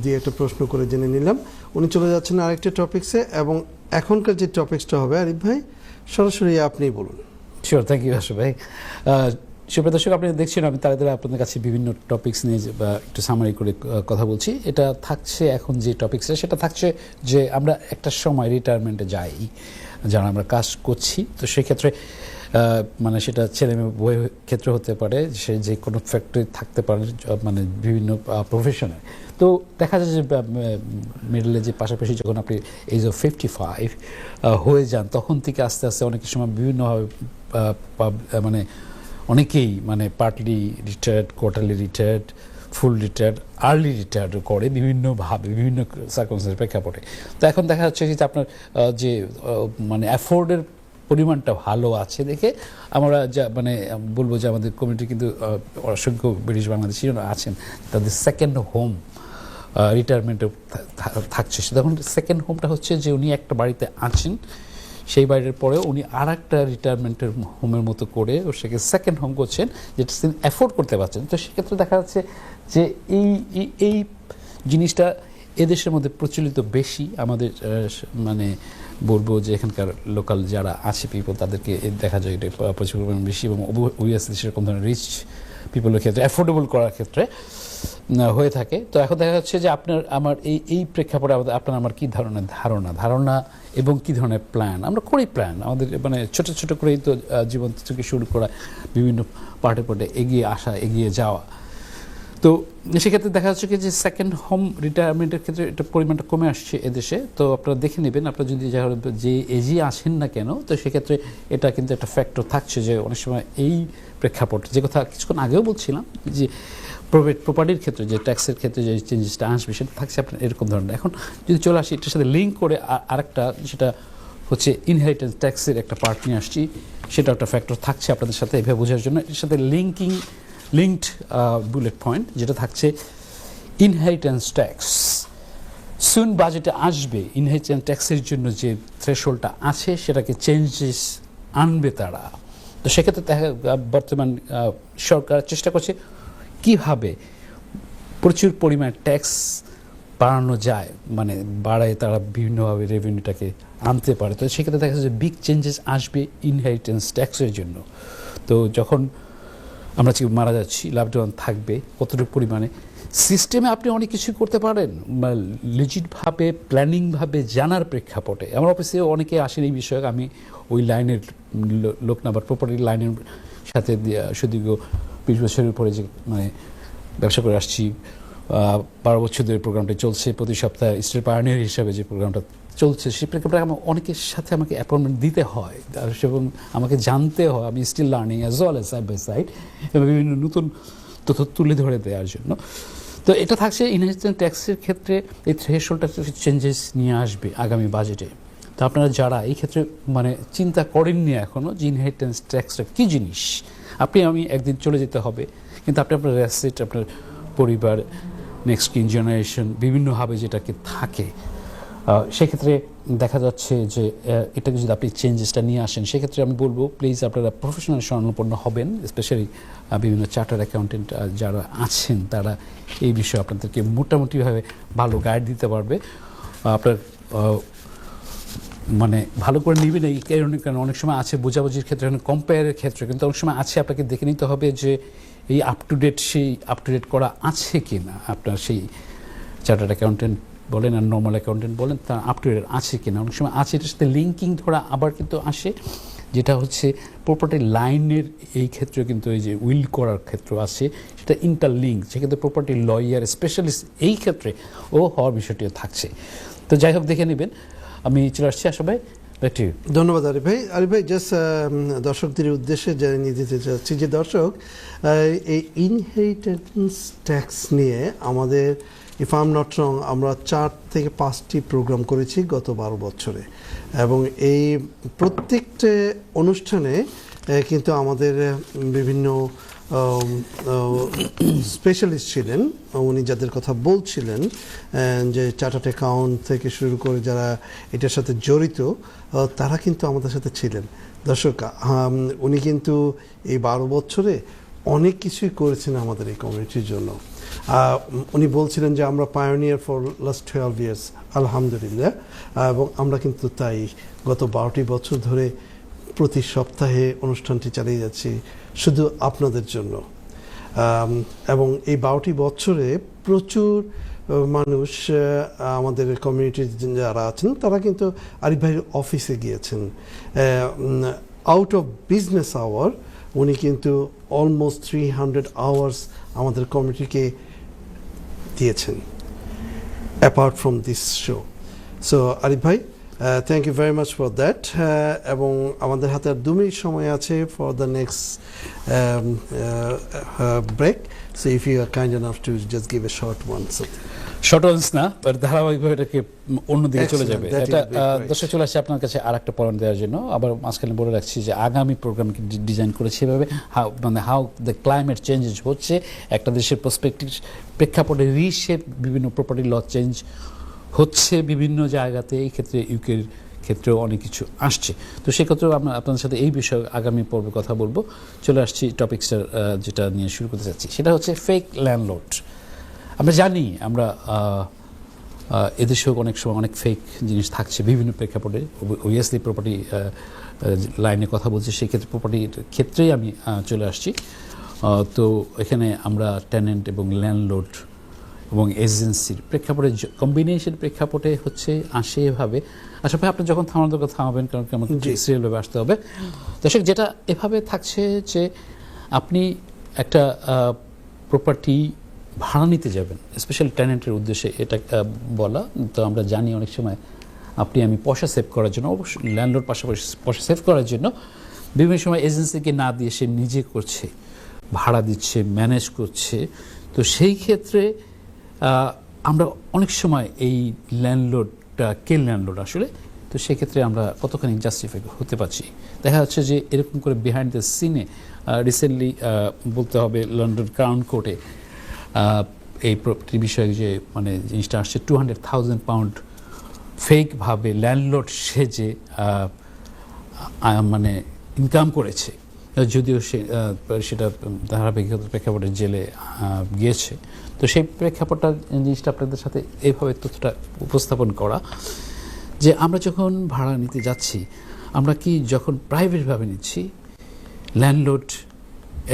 [SPEAKER 1] দিয়ে একটা প্রশ্ন করে জেনে নিলাম উনি চলে যাচ্ছেন আরেকটা টপিকসে এবং এখনকার যে টপিকসটা হবে আরিফ ভাই সরাসরি আপনিই বলুন
[SPEAKER 2] শিওর থ্যাংক ইউ আশু ভাই সুপ্রিয় দর্শক আপনি দেখছেন আমি তাড়াতাড়ি আপনাদের কাছে বিভিন্ন টপিকস নিয়ে বা একটু সামারি করে কথা বলছি এটা থাকছে এখন যে টপিকসটা সেটা থাকছে যে আমরা একটা সময় রিটায়ারমেন্টে যাই যারা আমরা কাজ করছি তো সেক্ষেত্রে মানে সেটা ছেলে মেয়ে বইয়ের ক্ষেত্রে হতে পারে সে যে কোনো ফ্যাক্টরি থাকতে পারে মানে বিভিন্ন প্রফেশনে তো দেখা যায় যে মিডল এজের পাশাপাশি যখন আপনি এজ অফ 55 হয়ে যান তখন থেকে আস্তে আস্তে অনেক সময় বিভিন্নভাবে মানে অনেকেই মানে পার্টলি রিটায়ার্ড কোয়ার্টারলি রিটায়ার্ড ফুল রিটায়ার্ড আর্লি রিটায়ার্ড করে বিভিন্নভাবে বিভিন্ন সার্কামস্ট্যান্সের প্রেক্ষাপটে তো এখন দেখা যাচ্ছে যে আপনার যে মানে অ্যাফোর্ডের পরিমাণটা ভালো আছে দেখে আমরা যা মানে বলবো যে আমাদের কমিউনিটি কিন্তু অসংখ্য ব্রিটিশ বাংলাদেশি আছেন তাদের সেকেন্ড হোম রিটায়ারমেন্টে থাকছে তখন সেকেন্ড হোমটা হচ্ছে যে উনি একটা বাড়িতে আছেন সেই বাড়ির পরে উনি আর একটা রিটায়ারমেন্টের হোমের মতো করে ও সেকে সেকেন্ড হোম করছেন যেটা তিনি অ্যাফোর্ড করতে পারছেন তো সেক্ষেত্রে দেখা যাচ্ছে যে এই জিনিসটা এদেশের মধ্যে প্রচলিত বেশি আমাদের মানে বলবো যে এখানকার লোকাল যারা আছে পিপল তাদেরকে দেখা যায় এটা প্রচুর পরিমাণ বেশি এবং অবভিয়াসলি সেরকম ধরনের রিচ পিপলের ক্ষেত্রে অ্যাফোর্ডেবল করার ক্ষেত্রে হয়ে থাকে তো এখন দেখা যাচ্ছে যে আপনার আমার এই প্রেক্ষাপটে আপনার আমার কী ধরনের ধারণা এবং কী ধরনের প্ল্যান আমরা করি প্ল্যান আমাদের মানে ছোট ছোট করেই তো জীবন থেকে শুরু করা বিভিন্ন পার্টে এগিয়ে আসা এগিয়ে যাওয়া তো সেক্ষেত্রে দেখা যাচ্ছে কি যে সেকেন্ড হোম রিটায়ারমেন্টের ক্ষেত্রে এটা পরিমাণটা কমে আসছে এদেশে তো আপনারা দেখে নেবেন আপনারা যদি যে এজে আসেন না কেন তো সেক্ষেত্রে এটা কিন্তু একটা ফ্যাক্টর থাকছে যে অনেক সময় এই প্রেক্ষাপট যে কথা কিছুক্ষণ আগেও বলছিলাম যে প্রপার্টির ক্ষেত্রে যে ট্যাক্সের ক্ষেত্রে যে চেঞ্জেসটা আসবে সেটা থাকছে আপনার এরকম ধরনের এখন যদি চলে আসি এটার সাথে লিঙ্ক করে আরেকটা সেটা হচ্ছে ইনহেরিটেন্স ট্যাক্সের একটা পার্ট নিয়ে আসছি সেটা একটা ফ্যাক্টর থাকছে আপনাদের সাথে এভাবে বোঝার জন্য এর সাথে লিঙ্কড বুলেট পয়েন্ট যেটা থাকছে ইনহেরিটেন্স ট্যাক্স সুন বাজেটে আসবে ইনহেরিটেন্স ট্যাক্সের জন্য যে থ্রেশহোল্ডটা আছে সেটাকে চেঞ্জেস আনবে তারা তো সেক্ষেত্রে বর্তমান সরকার চেষ্টা করছে কিভাবে প্রচুর পরিমাণে ট্যাক্স বাড়ানো যায় মানে বাড়ায় তারা বিভিন্নভাবে রেভিনিউটাকে আনতে পারে তো সেক্ষেত্রে দেখা যাচ্ছে যে বিগ চেঞ্জেস আসবে ইনহেরিটেন্স ট্যাক্সের জন্য তো যখন আমরা মারা যাচ্ছি লাভডাউন থাকবে কতটুকু পরিমাণে সিস্টেমে আপনি অনেক কিছু করতে পারেন লিজিটভাবে প্ল্যানিংভাবে জানার প্রেক্ষাপটে আমার অফিসে অনেকে আসেন এই বিষয়ে আমি ওই লাইনের লোক না বা প্রপার্টি লাইনের সাথে সুদীর্ঘ 20 বছরের পরে যে মানে ব্যবসা করে আসছি 12 বছর ধরে প্রোগ্রামটা চলছে প্রতি সপ্তাহে স্টেট পায়োনিয়ার হিসাবে যে প্রোগ্রামটা চলছে সেই প্রেক্ষাপটে আমার অনেকের সাথে আমাকে অ্যাপয়েন্টমেন্ট দিতে হয় এবং আমাকে জানতে হয় আমি still learning as well as side by side এবং বিভিন্ন নতুন তথ্য তুলে ধরে দেওয়ার জন্য তো এটা থাকছে ইনহেরিটেন্স ট্যাক্সের ক্ষেত্রে এই থ্রেশহোল্ডটা চেঞ্জেস নিয়ে আসবে আগামী বাজেটে তো আপনারা যারা এই ক্ষেত্রে মানে চিন্তা করেননি এখনও যে ইনহেরিটেন্স ট্যাক্সটা কী জিনিস আমি একদিন চলে যেতে হবে কিন্তু আপনার অ্যাসেট আপনার পরিবার নেক্সট জেনারেশন বিভিন্নভাবে যেটাকে থাকে সেক্ষেত্রে দেখা যাচ্ছে যে এটাকে যদি আপনি চেঞ্জেসটা নিয়ে আসেন সেক্ষেত্রে আমি বলবো প্লিজ আপনারা প্রফেশনাল শরণাপন্ন হবেন স্পেশালি বিভিন্ন চার্টার্ড অ্যাকাউন্টেন্ট যারা আছেন তারা এই বিষয়ে আপনাদেরকে মোটামুটিভাবে ভালো গাইড দিতে পারবে আপনার মানে ভালো করে নেবেন এই কারণে অনেক সময় আছে বোঝাবুঝির ক্ষেত্রে কম্পেয়ারের ক্ষেত্রে কিন্তু অনেক সময় আছে আপনাকে দেখে নিতে হবে যে এই আপ টু ডেট করা আছে কি না আপনার সেই চার্টার্ড অ্যাকাউন্টেন্ট বলেন আর নর্মাল অ্যাকাউন্টেন্ট বলেন, তা আপ টু ডেট আছে কিনা। অনেক সময় আছে, এটার সাথে লিঙ্কিং ধরা আবার কিন্তু আসে, যেটা হচ্ছে প্রপার্টি লাইনের এই ক্ষেত্রে কিন্তু এই যে উইল করার ক্ষেত্র আছে, সেটা ইন্টারলিঙ্ক, সেক্ষেত্রে প্রপার্টি লয়ার স্পেশালিস্ট এই ক্ষেত্রে ও হওয়ার বিষয়টিও থাকছে। তো যাই হোক, দেখে নেবেন। আমি চলে আসছি আসলে
[SPEAKER 1] ধন্যবাদ আরিফ ভাই। আরিফ ভাই, জাস্ট দর্শকদের উদ্দেশ্যে জানিয়ে দিতে চাচ্ছি যে দর্শক, এই ইনহেরিটেন্স ট্যাক্স নিয়ে আমাদের, if I am not wrong, আমরা 4 থেকে 5টি প্রোগ্রাম করেছি গত 12 বছরে, এবং এই প্রত্যেকটা অনুষ্ঠানে কিন্তু আমাদের বিভিন্ন স্পেশালিস্ট ছিলেন, উনি যাদের কথা বলছিলেন, যে চার্টার্ড অ্যাকাউন্ট থেকে শুরু করে যারা এটার সাথে জড়িত, তারা কিন্তু আমাদের সাথে ছিলেন। দর্শক, উনি কিন্তু এই 12 বছরে অনেক কিছুই করেছেন আমাদের এই কমিউনিটির জন্য। উনি বলছিলেন যে আমরা পায়োনিয়ার ফর লাস্ট 12 ইয়ার্স, আলহামদুলিল্লাহ, এবং আমরা কিন্তু তাই গত 12টি বছর ধরে প্রতি সপ্তাহে অনুষ্ঠানটি চালিয়ে যাচ্ছি শুধু আপনাদের জন্য। এবং এই 12টি বছরে প্রচুর মানুষ আমাদের কমিউনিটির যারা আছেন তারা কিন্তু আরিফ ভাইয়ের অফিসে গিয়েছেন। আউট অফ বিজনেস আওয়ার উনি কিন্তু অলমোস্ট 300 আওয়ার্স আমাদের কমিউনিটিকে দিয়েছেন, apart from this show. So Arif ভাই, thank you very much for that. এবং আমাদের হাতে আর 2 মিনিট সময় আছে for the next break. So if you are kind enough to just give a short one.
[SPEAKER 2] Short ones না, ধারাবাহিকভাবে এটাকে অন্যদিকে চলে যাবে।
[SPEAKER 1] Excellent,
[SPEAKER 2] এটা
[SPEAKER 1] that is great.
[SPEAKER 2] দর্শক চলে আসছে আপনার কাছে আর একটা পয়েন্ট দেওয়ার জন্য। আবার মাঝখানে বলে রাখছি যে আগামী প্রোগ্রামকে ডিজাইন করেছে এভাবে, হাউ দ্য ক্লাইমেট চেঞ্জেস হচ্ছে, একটা দেশের পার্সপেক্টিভ প্রেক্ষাপটে রিশেপ, বিভিন্ন প্রপার্টি ল চেঞ্জ হচ্ছে বিভিন্ন জায়গাতে, এই ক্ষেত্রে ইউকের ক্ষেত্রেও অনেক কিছু আসছে। তো সেক্ষেত্রেও আমরা আপনাদের সাথে এই বিষয়ে আগামী পর্বে কথা বলবো। চলে আসছি টপিকসটার যেটা নিয়ে শুরু করতে চাচ্ছি, সেটা হচ্ছে ফেক ল্যান্ডলর্ড। আমরা জানি, আমরা এদেশেও অনেক সময় অনেক ফেক জিনিস থাকছে বিভিন্ন প্রেক্ষাপটে। ওবিয়াসলি প্রপার্টি লাইনে কথা বলছি, সেই ক্ষেত্রে প্রপার্টির ক্ষেত্রেই আমি চলে আসছি। তো এখানে আমরা টেনেন্ট এবং ল্যান্ডলর্ড এবং এজেন্সির প্রেক্ষাপটে কম্বিনেশন প্রেক্ষাপটে হচ্ছে আসে এভাবে। আচ্ছা ভাই, আপনি যখন থামানোর দরকার থামাবেন, কারণ আমাকে সিরিয়ালভাবে আসতে হবে। দর্শক, যেটা এভাবে থাকছে যে আপনি একটা প্রপার্টি ভাড়া নিতে যাবেন, স্পেশালি টেনেন্টের উদ্দেশ্যে এটা বলা। তো আমরা জানি অনেক সময় আমি পয়সা সেভ করার জন্য, অবশ্যই ল্যান্ডলর্ড পাশাপাশি পয়সা সেভ করার জন্য বিভিন্ন সময় এজেন্সিকে না দিয়ে সে নিজে করছে, ভাড়া দিচ্ছে, ম্যানেজ করছে। তো সেই ক্ষেত্রে আমরা অনেক সময় এই ল্যান্ডলর্ডটা কে ল্যান্ডলর্ড আসলে, তো সেক্ষেত্রে আমরা কতখানি জাস্টিফাই হতে পারছি। দেখা যাচ্ছে যে এরকম করে বিহাইন্ড দ্য সিনে রিসেন্টলি বলতে হবে লন্ডন ক্রাউন কোর্টে এই প্রপার্টি বিষয়ে যে মানে জিনিসটা আসছে, 200,000 পাউন্ড ফেকভাবে ল্যান্ডলর্ড সেজে মানে ইনকাম করেছে, যদিও সেটা ধারাবাহিক প্রেক্ষাপটে জেলে গিয়েছে। তো সেই প্রেক্ষাপটটা জিনিসটা আপনাদের সাথে এইভাবে তথ্যটা উপস্থাপন করা যে আমরা যখন ভাড়া নিতে যাচ্ছি, আমরা কি যখন প্রাইভেটভাবে নিচ্ছি, ল্যান্ডলর্ড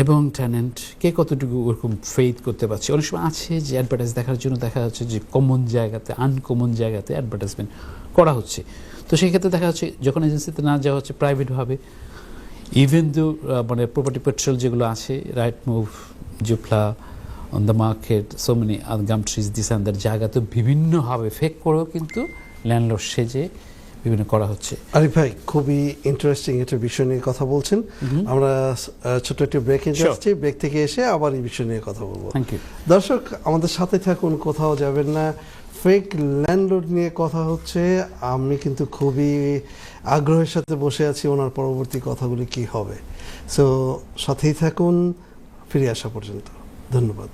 [SPEAKER 2] এবং টেনেন্ট কে কতটুকু ওরকম ফেইথ করতে পারছে। অনেক সময় আছে যে অ্যাডভার্টাইজ দেখার জন্য দেখা যাচ্ছে যে কমন জায়গাতে, আনকমন জায়গাতে অ্যাডভার্টাইজমেন্ট করা হচ্ছে। তো সেই ক্ষেত্রে দেখা যাচ্ছে যখন এজেন্সিতে না যাওয়া হচ্ছে, প্রাইভেটভাবে, ইভেন দো মানে প্রপার্টি পেট্রোল যেগুলো আছে, রাইট মুভ, জুফলা, on the market, so many gum trees, this and that জায়গাতে বিভিন্নভাবে ফেক করেও কিন্তু ল্যান্ডলর্ড সেজে বিভিন্ন করা হচ্ছে।
[SPEAKER 1] আরিফ ভাই, খুবই ইন্টারেস্টিং একটা বিষয় নিয়ে কথা বলছেন। আমরা ছোট একটি ব্রেকে যাচ্ছি, ব্রেক থেকে এসে আবার এই বিষয় নিয়ে কথা বলবো।
[SPEAKER 2] থ্যাংক ইউ
[SPEAKER 1] দর্শক, আমাদের সাথে থাকুন, কোথাও যাবেন না। ফেক ল্যান্ডলর্ড নিয়ে কথা হচ্ছে, আমি কিন্তু খুবই আগ্রহের সাথে বসে আছি ওনার পরবর্তী কথাগুলি কি হবে। সো সাথেই থাকুন ফিরে আসা পর্যন্ত। ধন্যবাদ।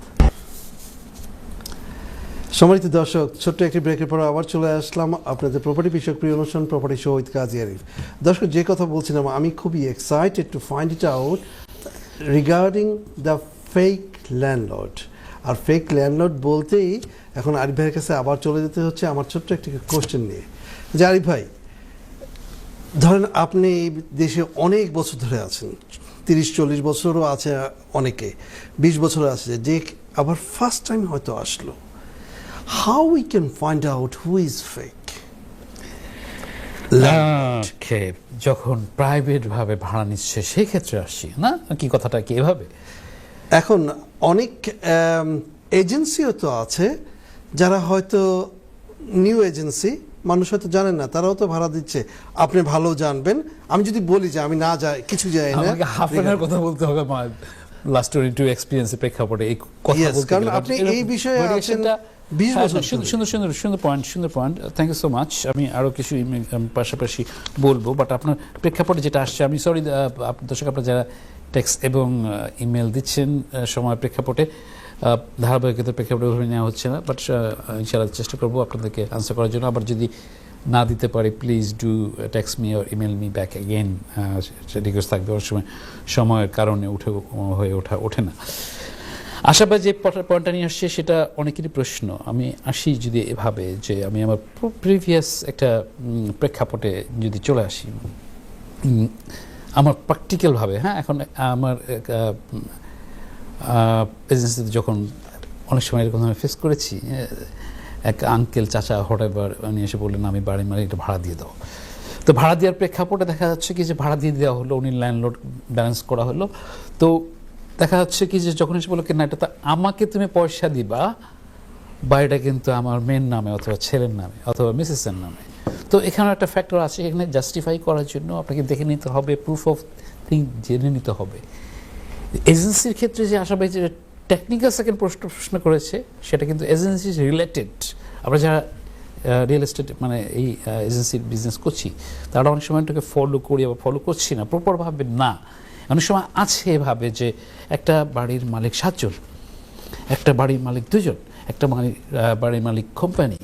[SPEAKER 1] সম্মানিত দর্শক, ছোট্ট একটি ব্রেকের পর আবার চলে আসলাম আপনাদের প্রপার্টি বিষয়ক প্রিয় অনুষ্ঠান property show with Kazi Arif. দর্শক, যে কথা বলছিলাম, আমি খুবই excited to find it out regarding the fake landlord. আর ফেক ল্যান্ডলর্ড বলতেই এখন আরিফ ভাইয়ের কাছে আবার চলে যেতে হচ্ছে আমার ছোট্ট একটি কোশ্চেন নিয়ে। যে আরিফ ভাই, ধরেন আপনি এই দেশে অনেক বছর ধরে আছেন, 30-40 বছরও আছে, অনেকে 20 বছরও আছে, যে আবার ফার্স্ট টাইম হয়তো আসলো, how we can find out who is fake?
[SPEAKER 2] ওকে, যখন প্রাইভেট ভাবে ভাড়া নিচ্ছে সেই ক্ষেত্রে আসছি না, কি কথাটা কি এভাবে?
[SPEAKER 1] এখন অনেক এজেন্সিও তো আছে যারা হয়তো নিউ এজেন্সি, মানুষ হয়তো জানেন না, তারাও তো ভাড়া দিচ্ছে। আপনি ভালো জানবেন, আমি যদি বলি যে আমি না যাই, কিছু যাই না,
[SPEAKER 2] আমাকে হাফ অ্যান আওয়ার কথা বলতে হবে লাস্ট 22 এক্সপেরিয়েন্সের প্রেক্ষাপটে এই কথা
[SPEAKER 1] Yes,
[SPEAKER 2] বলতে
[SPEAKER 1] কারণ
[SPEAKER 2] গেলে।
[SPEAKER 1] আপনি
[SPEAKER 2] এরকম
[SPEAKER 1] এই বিষয়ে আছেন
[SPEAKER 2] variation-টা
[SPEAKER 1] 20
[SPEAKER 2] হ্যাঁ,
[SPEAKER 1] বছর
[SPEAKER 2] সুন্দর point. Thank you so much. আমি আরো কিছু পাশাপাশি বলবো, বাট আপনার প্রেক্ষাপটে যেটা আসছে, আমি সরি দর্শক, আপনারা যারা টেক্সট এবং ইমেল দিচ্ছেন সময় প্রেক্ষাপটে ধারাবাহিকতার প্রেক্ষাপটে ওভাবে নেওয়া হচ্ছে না, বাট ইনশাআল্লাহ চেষ্টা করবো আপনাদেরকে আনসার করার জন্য। আবার যদি না দিতে পারি, please do text me or email me back again, request থাকবে। অনেক সময় সময়ের কারণে ওঠে না। আশাবাদ যে পয়েন্টটা নিয়ে আসছে সেটা অনেকেরই প্রশ্ন। আমি আসি যদি এভাবে যে আমি আমার প্রিভিয়াস একটা প্রেক্ষাপটে যদি চলে আসি, আমার প্র্যাকটিক্যালভাবে, হ্যাঁ, এখন আমার এজেন্সিতে যখন অনেক সময় এরকম আমি ফেস করেছি, এক আঙ্কেল চাচা হঠাৎ উনি এসে বললেন আমি বাড়ি মারি এটা ভাড়া দিয়ে দাও। তো ভাড়া দেওয়ার প্রেক্ষাপটে দেখা যাচ্ছে কি যে ভাড়া দিয়ে দেওয়া হলো, উনি ল্যান্ডলর্ড ব্যালেন্স করা হলো। তো দেখা যাচ্ছে কি যে যখন এসে বললো কি না এটা তো আমাকে তুমি পয়সা দিবা, বাড়িটা কিন্তু আমার মেয়ের নামে অথবা ছেলের নামে অথবা মিসেসের নামে। তো এখানে একটা ফ্যাক্টর আছে, এখানে জাস্টিফাই করার জন্য আপনাকে দেখে নিতে হবে, প্রুফ অফ থিং জেনে নিতে হবে। এজেন্সির ক্ষেত্রে যে আশাবাদী যে টেকনিক্যাল সেকেন্ড প্রশ্ন করেছে সেটা কিন্তু এজেন্সি রিলেটেড। আমরা যারা রিয়েল এস্টেট মানে এই এজেন্সির বিজনেস করছি তারা অনেক সময় এটাকে ফলো করি আবার ফলো করছি না, প্রপারভাবে না। অনেক সময় আছে এভাবে যে একটা বাড়ির মালিক 7 জন, একটা বাড়ির মালিক 2 জন, একটা বাড়ির মালিক কোম্পানি।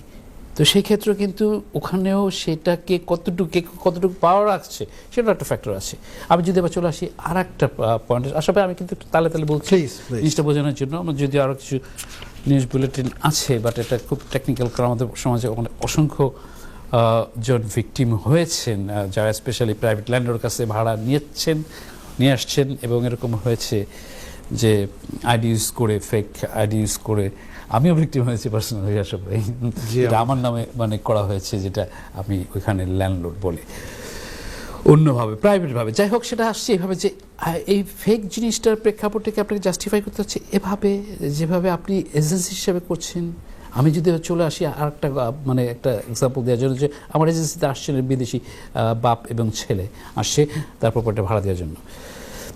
[SPEAKER 2] তো সেই ক্ষেত্রে কিন্তু ওখানেও সেটাকে কতটুকু পাওয়ার রাখছে সেটা একটা ফ্যাক্টর আছে। আমি যদি আবার চলে আসি আর একটা পয়েন্ট, আসলে আমি কিন্তু একটু তালে বলছি জিনিসটা বোঝানোর জন্য। আমার যদি আরও কিছু নিউজ বুলেটিন আছে, বাট এটা খুব টেকনিক্যাল, কারণ আমাদের সমাজে অসংখ্য জন ভিকটিম হয়েছেন যারা স্পেশালি প্রাইভেট ল্যান্ডের কাছে ভাড়া নিয়ে আসছেন, এবং এরকম হয়েছে যে আইডি ইউজ করে, ফেক আইডি ইউজ করে। আমিও ভিকটিম হয়েছি পার্সোনালি, আসলে যেটা আমার নামে মানে করা হয়েছে, যেটা আমি ওইখানে ল্যান্ডলর্ড বলি অন্যভাবে প্রাইভেটভাবে। যাই হোক, সেটা আসছে এভাবে যে এই ফেক জিনিসটার প্রেক্ষাপটকে আপনাকে জাস্টিফাই করতে হচ্ছে এভাবে, যেভাবে আপনি এজেন্সি হিসেবে করছেন। আমি যদি চলে আসি আর একটা মানে একটা এক্সাম্পল দেওয়ার জন্য, যে আমার এজেন্সিতে আসছেন বিদেশি বাপ এবং ছেলে আসছে তার প্রপার্টি ভাড়া দেওয়ার জন্য।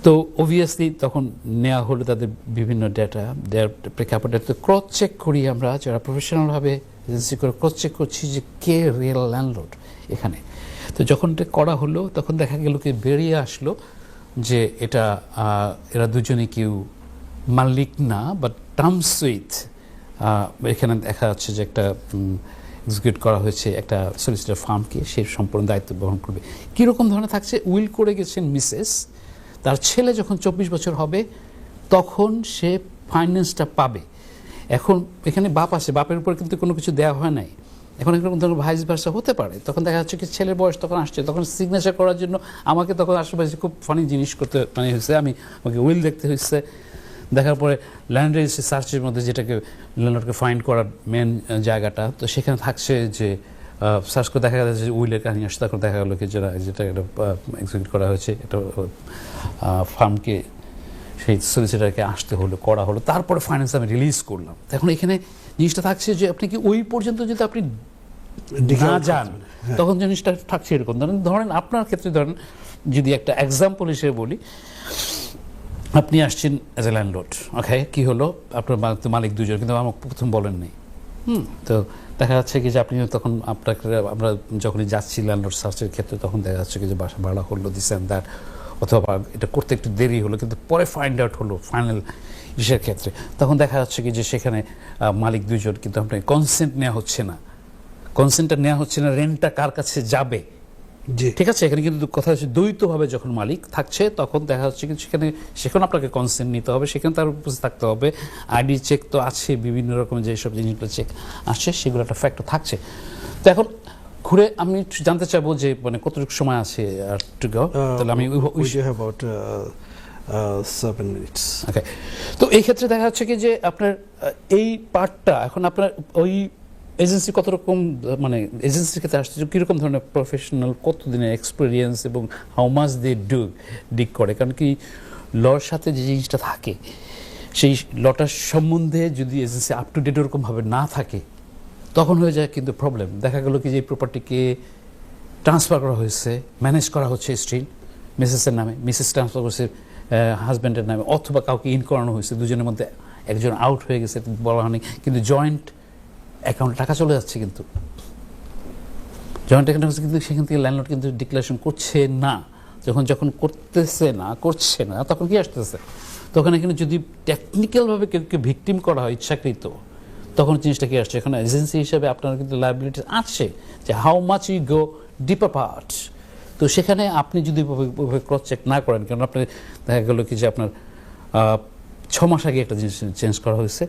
[SPEAKER 2] তো অবভিয়াসলি তখন নেওয়া হলো তাদের বিভিন্ন ডেটা, দেওয়ার প্রেক্ষাপটে তো ক্রস চেক করি আমরা যারা প্রফেশনালভাবে এজেন্সি করে ক্রস চেক করছি যে কে রিয়েল ল্যান্ডলর্ড এখানে। তো যখন এটা করা হলো তখন দেখা গেল কি বেরিয়ে আসলো যে এরা দুজনে কেউ মালিক না, বাট টার্মস উইথ এখানে দেখা যাচ্ছে যে একটা এক্সিকিউট করা হয়েছে একটা সলিসিটর ফার্মকে, সে সম্পূর্ণ দায়িত্ব বহন করবে। কীরকম ধরনের থাকছে, উইল করে গেছেন মিসেস, তার ছেলে যখন 24 বছর হবে তখন সে ফাইন্যান্সটা পাবে। এখন এখানে বাপ আছে, বাপের উপর কিন্তু কোনো কিছু দেওয়া হয় নাই। এখন এরকম ধরনের ভাইস ভার্সা হতে পারে। তখন দেখা যাচ্ছে কি ছেলের বয়স তখন আসছে, তখন সিগনেচার করার জন্য আমাকে তখন আশেপাশে খুব ফানি জিনিস করতে হয়েছে। আমাকে উইল দেখতে হয়েছে, দেখার পরে ল্যান্ড রেজিস্ট্রি সার্চের মধ্যে যেটাকে ল্যান্ডলর্ডকে ফাইন্ড করার মেন জায়গাটা, তো সেখানে থাকছে যে সার্চ করে দেখা যাচ্ছে যে উইলের কাহিনী আসছে। তখন দেখা গেলো কি যেটা একটা এক্সিকিউট করা হয়েছে একটা ফার্মকে, সেই সলিসিটারকে আসতে হলো, করা হলো, তারপরে ফাইন্যান্স আমি রিলিজ করলাম। এখন এখানে জিনিসটা থাকছে যে আপনি কি ওই পর্যন্ত যদি আপনি না যান তখন জিনিসটা থাকছে এরকম। ধরেন আপনার ক্ষেত্রে ধরেন যদি একটা এক্সাম্পল হিসেবে বলি, আপনি আসছেন অ্যাজ এ ল্যান্ডলর্ড, ওকে, কি হলো আপনার মালিক 2 জন, কিন্তু আমাকে প্রথম বলেন নেই। তো দেখা যাচ্ছে কি যে আপনি তখন আমরা যখনই যাচ্ছি ল্যান্ডলর্ড সার্চের ক্ষেত্রে তখন দেখা যাচ্ছে কি যে বাসা ভাড়া হলো দিস অ্যান্ড দ্যাট, অথবা এটা করতে একটু দেরি হলো কিন্তু পরে ফাইন্ড আউট হলো ফাইনাল ইসের ক্ষেত্রে, তখন দেখা যাচ্ছে কি যে সেখানে মালিক 2 জন, কিন্তু আপনার কনসেন্ট নেওয়া হচ্ছে না, রেন্টটা কার কাছে যাবে। ঠিক আছে, এখানে কিন্তু কথা হচ্ছে দ্বৈতভাবে যখন মালিক থাকছে তখন দেখা যাচ্ছে কিন্তু সেখানে আপনাকে কনসেন্ট নিতে হবে, সেখানে তার উপস্থিত থাকতে হবে। আইডি চেক তো আছে, বিভিন্ন রকম যেসব জিনিসগুলো চেক আসছে সেগুলো একটা ফ্যাক্টর থাকছে। তো এখন ঘুরে আমি জানতে চাইবো যে মানে কতটুকু সময় আছে আর টু গো, তাহলে আমি
[SPEAKER 1] about 7 minutes.
[SPEAKER 2] ওকে। তো এই ক্ষেত্রে দেখা যাচ্ছে কি যে আপনার এই পার্টটা এখন আপনার ওই এজেন্সি কত রকম, মানে এজেন্সির ক্ষেত্রে আসছে কীরকম ধরনের প্রফেশনাল, কত দিনের এক্সপিরিয়েন্স এবং হাউ মাচ দে ডিক করে? কারণ কি লর সাথে যে জিনিসটা থাকে, সেই লটার সম্বন্ধে যদি এজেন্সি আপ টু ডেট ওরকমভাবে না থাকে, তখন হয়ে যায় কিন্তু প্রবলেম। দেখা গেল কি যে প্রপার্টিকে ট্রান্সফার করা হয়েছে, ম্যানেজ করা হচ্ছে স্টিল মিসেসের নামে, মিসেস ট্রান্সফার করছে হাজব্যান্ডের নামে, অথবা কাউকে ইন করানো হয়েছে, দুজনের মধ্যে একজন আউট হয়ে গেছে, বলা হয়নি, কিন্তু জয়েন্ট অ্যাকাউন্টে টাকা চলে যাচ্ছে, কিন্তু জয়েন্ট অ্যাকাউন্ট কিন্তু সেখান থেকে ল্যান্ডলর্ড কিন্তু ডিক্লারেশন করছে না। যখন করছে না তখন কি আসতেছে? তখন এখানে যদি টেকনিক্যালভাবে কেউকে ভিকটিম করা হয় ইচ্ছাকৃত, তখন জিনিসটা কি আসছে? এখানে এজেন্সি হিসেবে আপনার কিন্তু লায়াবিলিটি আছে যে how much you go deeper part. তো সেখানে আপনি যদি ক্রস চেক না করেন, কারণ আপনার দেখা গেল কি যে আপনার 6 মাস আগে একটা জিনিস চেঞ্জ করা হয়েছে,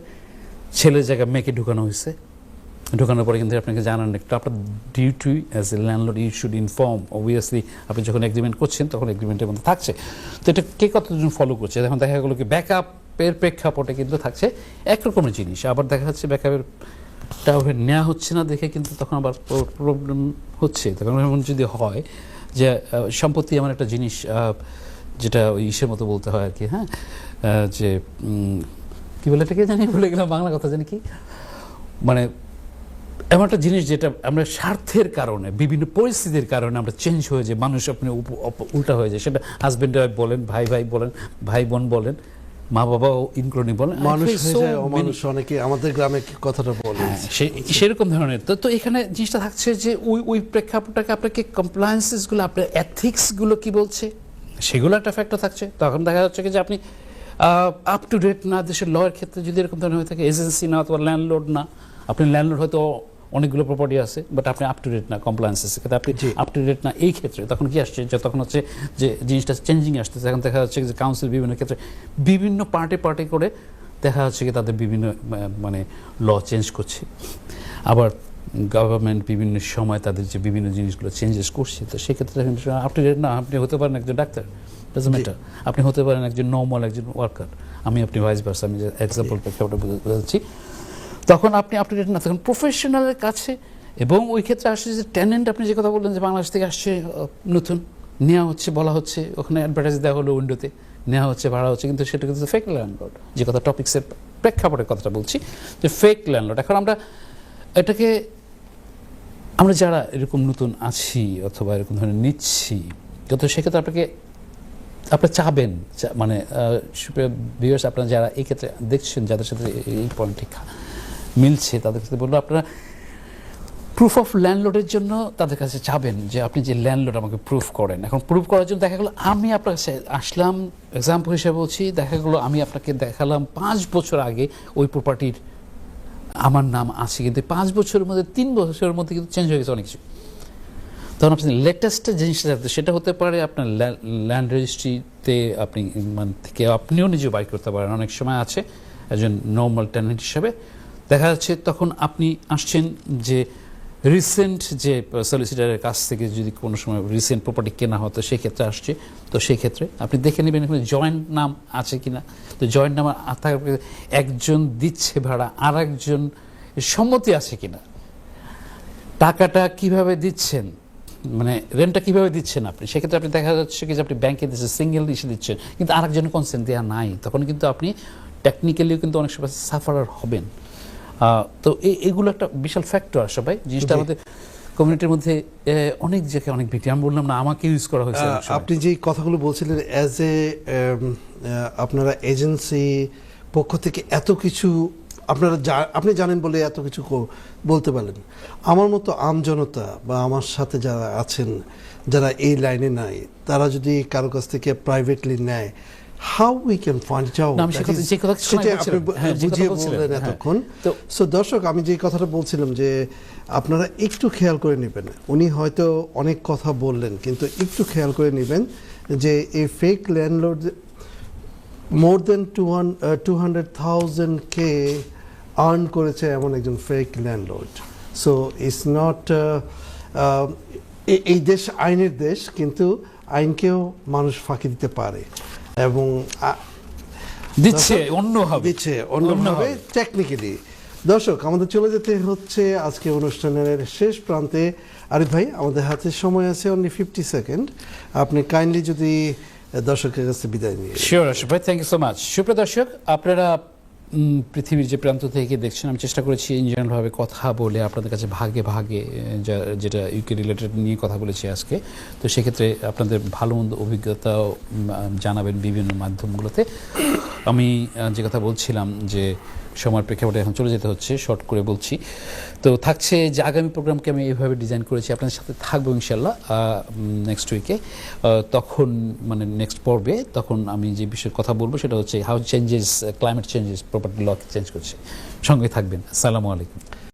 [SPEAKER 2] ছেলের জায়গায় মেয়েকে ঢুকানো হয়েছে, ঢোকানোর পরে কিন্তু আপনাকে জানান একটা আপনার duty as a landlord you should inform. Obviously আপনি যখন এগ্রিমেন্ট করছেন তখন এগ্রিমেন্টের মধ্যে থাকছে, তো এটা কে কতজন ফলো করছে। এখন দেখা গেলো কি ব্যাকআপের প্রেক্ষাপটে কিন্তু থাকছে একরকমের জিনিস, আবার দেখা যাচ্ছে ব্যাকআপেরটা নেওয়া হচ্ছে না দেখে কিন্তু তখন আবার প্রবলেম হচ্ছে। তখন এমন যদি হয় যে সম্পত্তি এমন একটা জিনিস যেটা ওই ইসের মতো বলতে হয় আর কি, হ্যাঁ, যে কী বলে এটাকে জানি, ভুলে গেলাম বাংলা কথা, জানি কি, মানে এমন একটা জিনিস যেটা আমরা স্বার্থের কারণে, বিভিন্ন পরিস্থিতির কারণে আমরা চেঞ্জ হয়ে যাই, মানুষ আপনি উল্টা হয়ে যায়। সেটা হাজব্যান্ড ওয়াইফ বলেন, ভাই ভাই বলেন, ভাই বোন বলেন, মা বাবাও ইনক্লুডিং বলেন,
[SPEAKER 1] মানুষ হয়ে যায় অমানুষ। অনেকে আমাদের গ্রামে কথাটা বলে
[SPEAKER 2] সেরকম ধরনের। তো এখানে জিনিসটা থাকছে যে ওই প্রেক্ষাপটটাকে আপনাকে কমপ্লায়েন্সেসগুলো, আপনার এথিক্সগুলো কি বলছে, সেগুলো একটা ফ্যাক্টর থাকছে। তখন দেখা যাচ্ছে কি যে আপনি আপ টু ডেট না, দেশের লয়ের ক্ষেত্রে যদি এরকম ধরনের হয়ে থাকে, এজেন্সি না অথবা ল্যান্ডলর্ড না, আপনি ল্যান্ডলর্ড হয়তো অনেকগুলো প্রপার্টি আছে, বাট আপনি আপ টু ডেট না, কমপ্লায়েন্সের ক্ষেত্রে আপনি আপ টু ডেট না, এই ক্ষেত্রে তখন কি আসছে যে তখন হচ্ছে যে জিনিসটা চেঞ্জিং আসতেছে। এখন দেখা যাচ্ছে যে কাউন্সিল বিভিন্ন ক্ষেত্রে বিভিন্ন পার্টি করে দেখা যাচ্ছে কি তাদের বিভিন্ন মানে ল চেঞ্জ করছে, আবার গভর্নমেন্ট বিভিন্ন সময় তাদের যে বিভিন্ন জিনিসগুলো চেঞ্জেস করছে। তো সেক্ষেত্রে আপ টু ডেট না, আপনি হতে পারেন একজন ডাক্তার, ডাজন্ট ম্যাটার, আপনি হতে পারেন একজন নর্মাল একজন ওয়ার্কার, আপনি ভাইস ভার্সা, আমি যে এক্সাম্পল প্রেক্ষাপটে বোঝাচ্ছি, তখন আপনি আপ টু ডেট না, তখন প্রফেশনালের কাছে। এবং ওই ক্ষেত্রে আসছে যে টেনেন্ট, আপনি যে কথা বললেন যে বাংলাদেশ থেকে আসছে নতুন, নেওয়া হচ্ছে, বলা হচ্ছে, ওখানে অ্যাডভার্টাইজ দেওয়া হলো উইন্ডোতে, নেওয়া হচ্ছে, ভাড়া হচ্ছে, কিন্তু সেটা কিন্তু ফেক ল্যান্ডলর্ড। যে কথা টপিক্সের প্রেক্ষাপটের কথাটা বলছি, যে ফেক ল্যান্ডলর্ড। এখন আমরা যারা এরকম নতুন আছি অথবা এরকম ধরনের নিচ্ছি, যত সেক্ষেত্রে আপনারা চাবেন, মানে ভিউয়ার্স আপনারা যারা এই ক্ষেত্রে দেখছেন, যাদের সাথে এই পয়েন্টটি মিলছে, তাদের কাছে বলবো আপনারা প্রুফ অফ ল্যান্ডলর্ডের জন্য তাদের কাছে চাবেন যে আপনি যে ল্যান্ডলর্ড আমাকে প্রুফ করেন। এখন প্রুফ করার জন্য দেখা গেলো আমি আপনার কাছে আসলাম, এক্সাম্পল হিসেবে বলছি, দেখা গেলো আমি আপনাকে দেখালাম 5 বছর আগে ওই প্রপার্টির আমার নাম আছে, কিন্তু 5 বছরের মধ্যে 3 বছরের মধ্যে কিন্তু চেঞ্জ হয়ে গেছে অনেক কিছু। তখন আপনি লেটেস্ট জিনিসটা সেটা হতে পারে আপনার ল্যান্ড রেজিস্ট্রিতে আপনি মানে থেকে আপনিও নিজেও বাই করতে পারেন। অনেক সময় আছে একজন নর্মাল টেনেন্ট হিসেবে দেখা যাচ্ছে, তখন আপনি আসছেন যে রিসেন্ট যে সলিসিটারের কাছ থেকে যদি কোনো সময় রিসেন্ট প্রপার্টি কেনা হতো, সেক্ষেত্রে আসছে, তো সেই ক্ষেত্রে আপনি দেখে নেবেন এখানে জয়েন্ট নাম আছে কিনা। তো জয়েন্ট নাম একজন দিচ্ছে ভাড়া, আর একজন সম্মতি আছে কিনা, টাকাটা কিভাবে দিচ্ছেন, মানে রেন্টটা কিভাবে দিচ্ছেন আপনি, সেক্ষেত্রে আপনি দেখা যাচ্ছে কি যে আপনি ব্যাংকে দিচ্ছেন, সিঙ্গেল ইস্যু দিচ্ছেন, কিন্তু আরেকজনের কনসেন্ট দেওয়া নাই, তখন কিন্তু আপনি টেকনিক্যালিও কিন্তু অনেক সময় সাফারার হবেন। তো এগুলো একটা বিশাল ফ্যাক্টর সবাই জিনিসটা আমাদের কমিউনিটির মধ্যে অনেক জায়গায় অনেক ভিক্টিম। আমি বললাম না, আমাকে ইউজ করা হয়েছে।
[SPEAKER 1] আপনি যে কথাগুলো বলছিলেন অ্যাজ এ আপনারা এজেন্সি পক্ষ থেকে এত কিছু আপনি জানেন বলে এত কিছু বলতে পারলেন। আমার মতো আমজনতা বা আমার সাথে যারা আছেন, যারা এই লাইনে নাই, তারা যদি কারো কাছ থেকে প্রাইভেটলি নেয়, how we can find it out, সেটা আপনি বুঝিয়ে বললেন এতক্ষণ। সো দর্শক, আমি যে কথাটা বলছিলাম যে আপনারা একটু খেয়াল করে নেবেন, উনি হয়তো অনেক কথা বললেন, কিন্তু একটু খেয়াল করে নেবেন যে এই ফেক ল্যান্ডলর্ড মোর দেন 200,000 কে আর্ন করেছে এমন একজন fake landlord. So it's not, এই দেশ আইনের দেশ, কিন্তু আইনকেও মানুষ ফাঁকি দিতে পারে এবং
[SPEAKER 2] দিচ্ছে অন্যভাবে
[SPEAKER 1] টেকনিক্যালি। দর্শক, আমাদের চলে যেতে হচ্ছে আজকে অনুষ্ঠানের শেষ প্রান্তে। আরিফ ভাই, আমাদের হাতে সময় আছে অনলি 50 সেকেন্ড। আপনি কাইন্ডলি যদি দর্শকের কাছে বিদায় নিয়ে
[SPEAKER 2] শিওর আশিফ ভাই, থ্যাংক ইউ সো মাচ। সুপ্রিয় দর্শক, আপনারা পৃথিবীর যে প্রান্ত থেকে দেখছেন, আমি চেষ্টা করেছি ইন জেনারেলভাবে কথা বলে আপনাদের কাছে ভাগে ভাগে যেটা ইউকে রিলেটেড নিয়ে কথা বলেছি আজকে। তো সেক্ষেত্রে আপনাদের ভালো মন্দ অভিজ্ঞতাও জানাবেন বিভিন্ন মাধ্যমগুলোতে। আমি যে কথা বলছিলাম যে সময়ের প্রেক্ষাপটে এখন চলে যেতে হচ্ছে, শর্ট করে বলছি। তো থাকছে যে আগামী প্রোগ্রামকে আমি এইভাবে ডিজাইন করেছি, আপনাদের সাথে থাকবো ইনশাল্লাহ নেক্সট উইকে। তখন মানে নেক্সট পর্বে তখন আমি যে বিষয়ে কথা বলবো সেটা হচ্ছে how changes climate changes property law change করছে। সঙ্গে থাকবেন। আসসালামু আলাইকুম।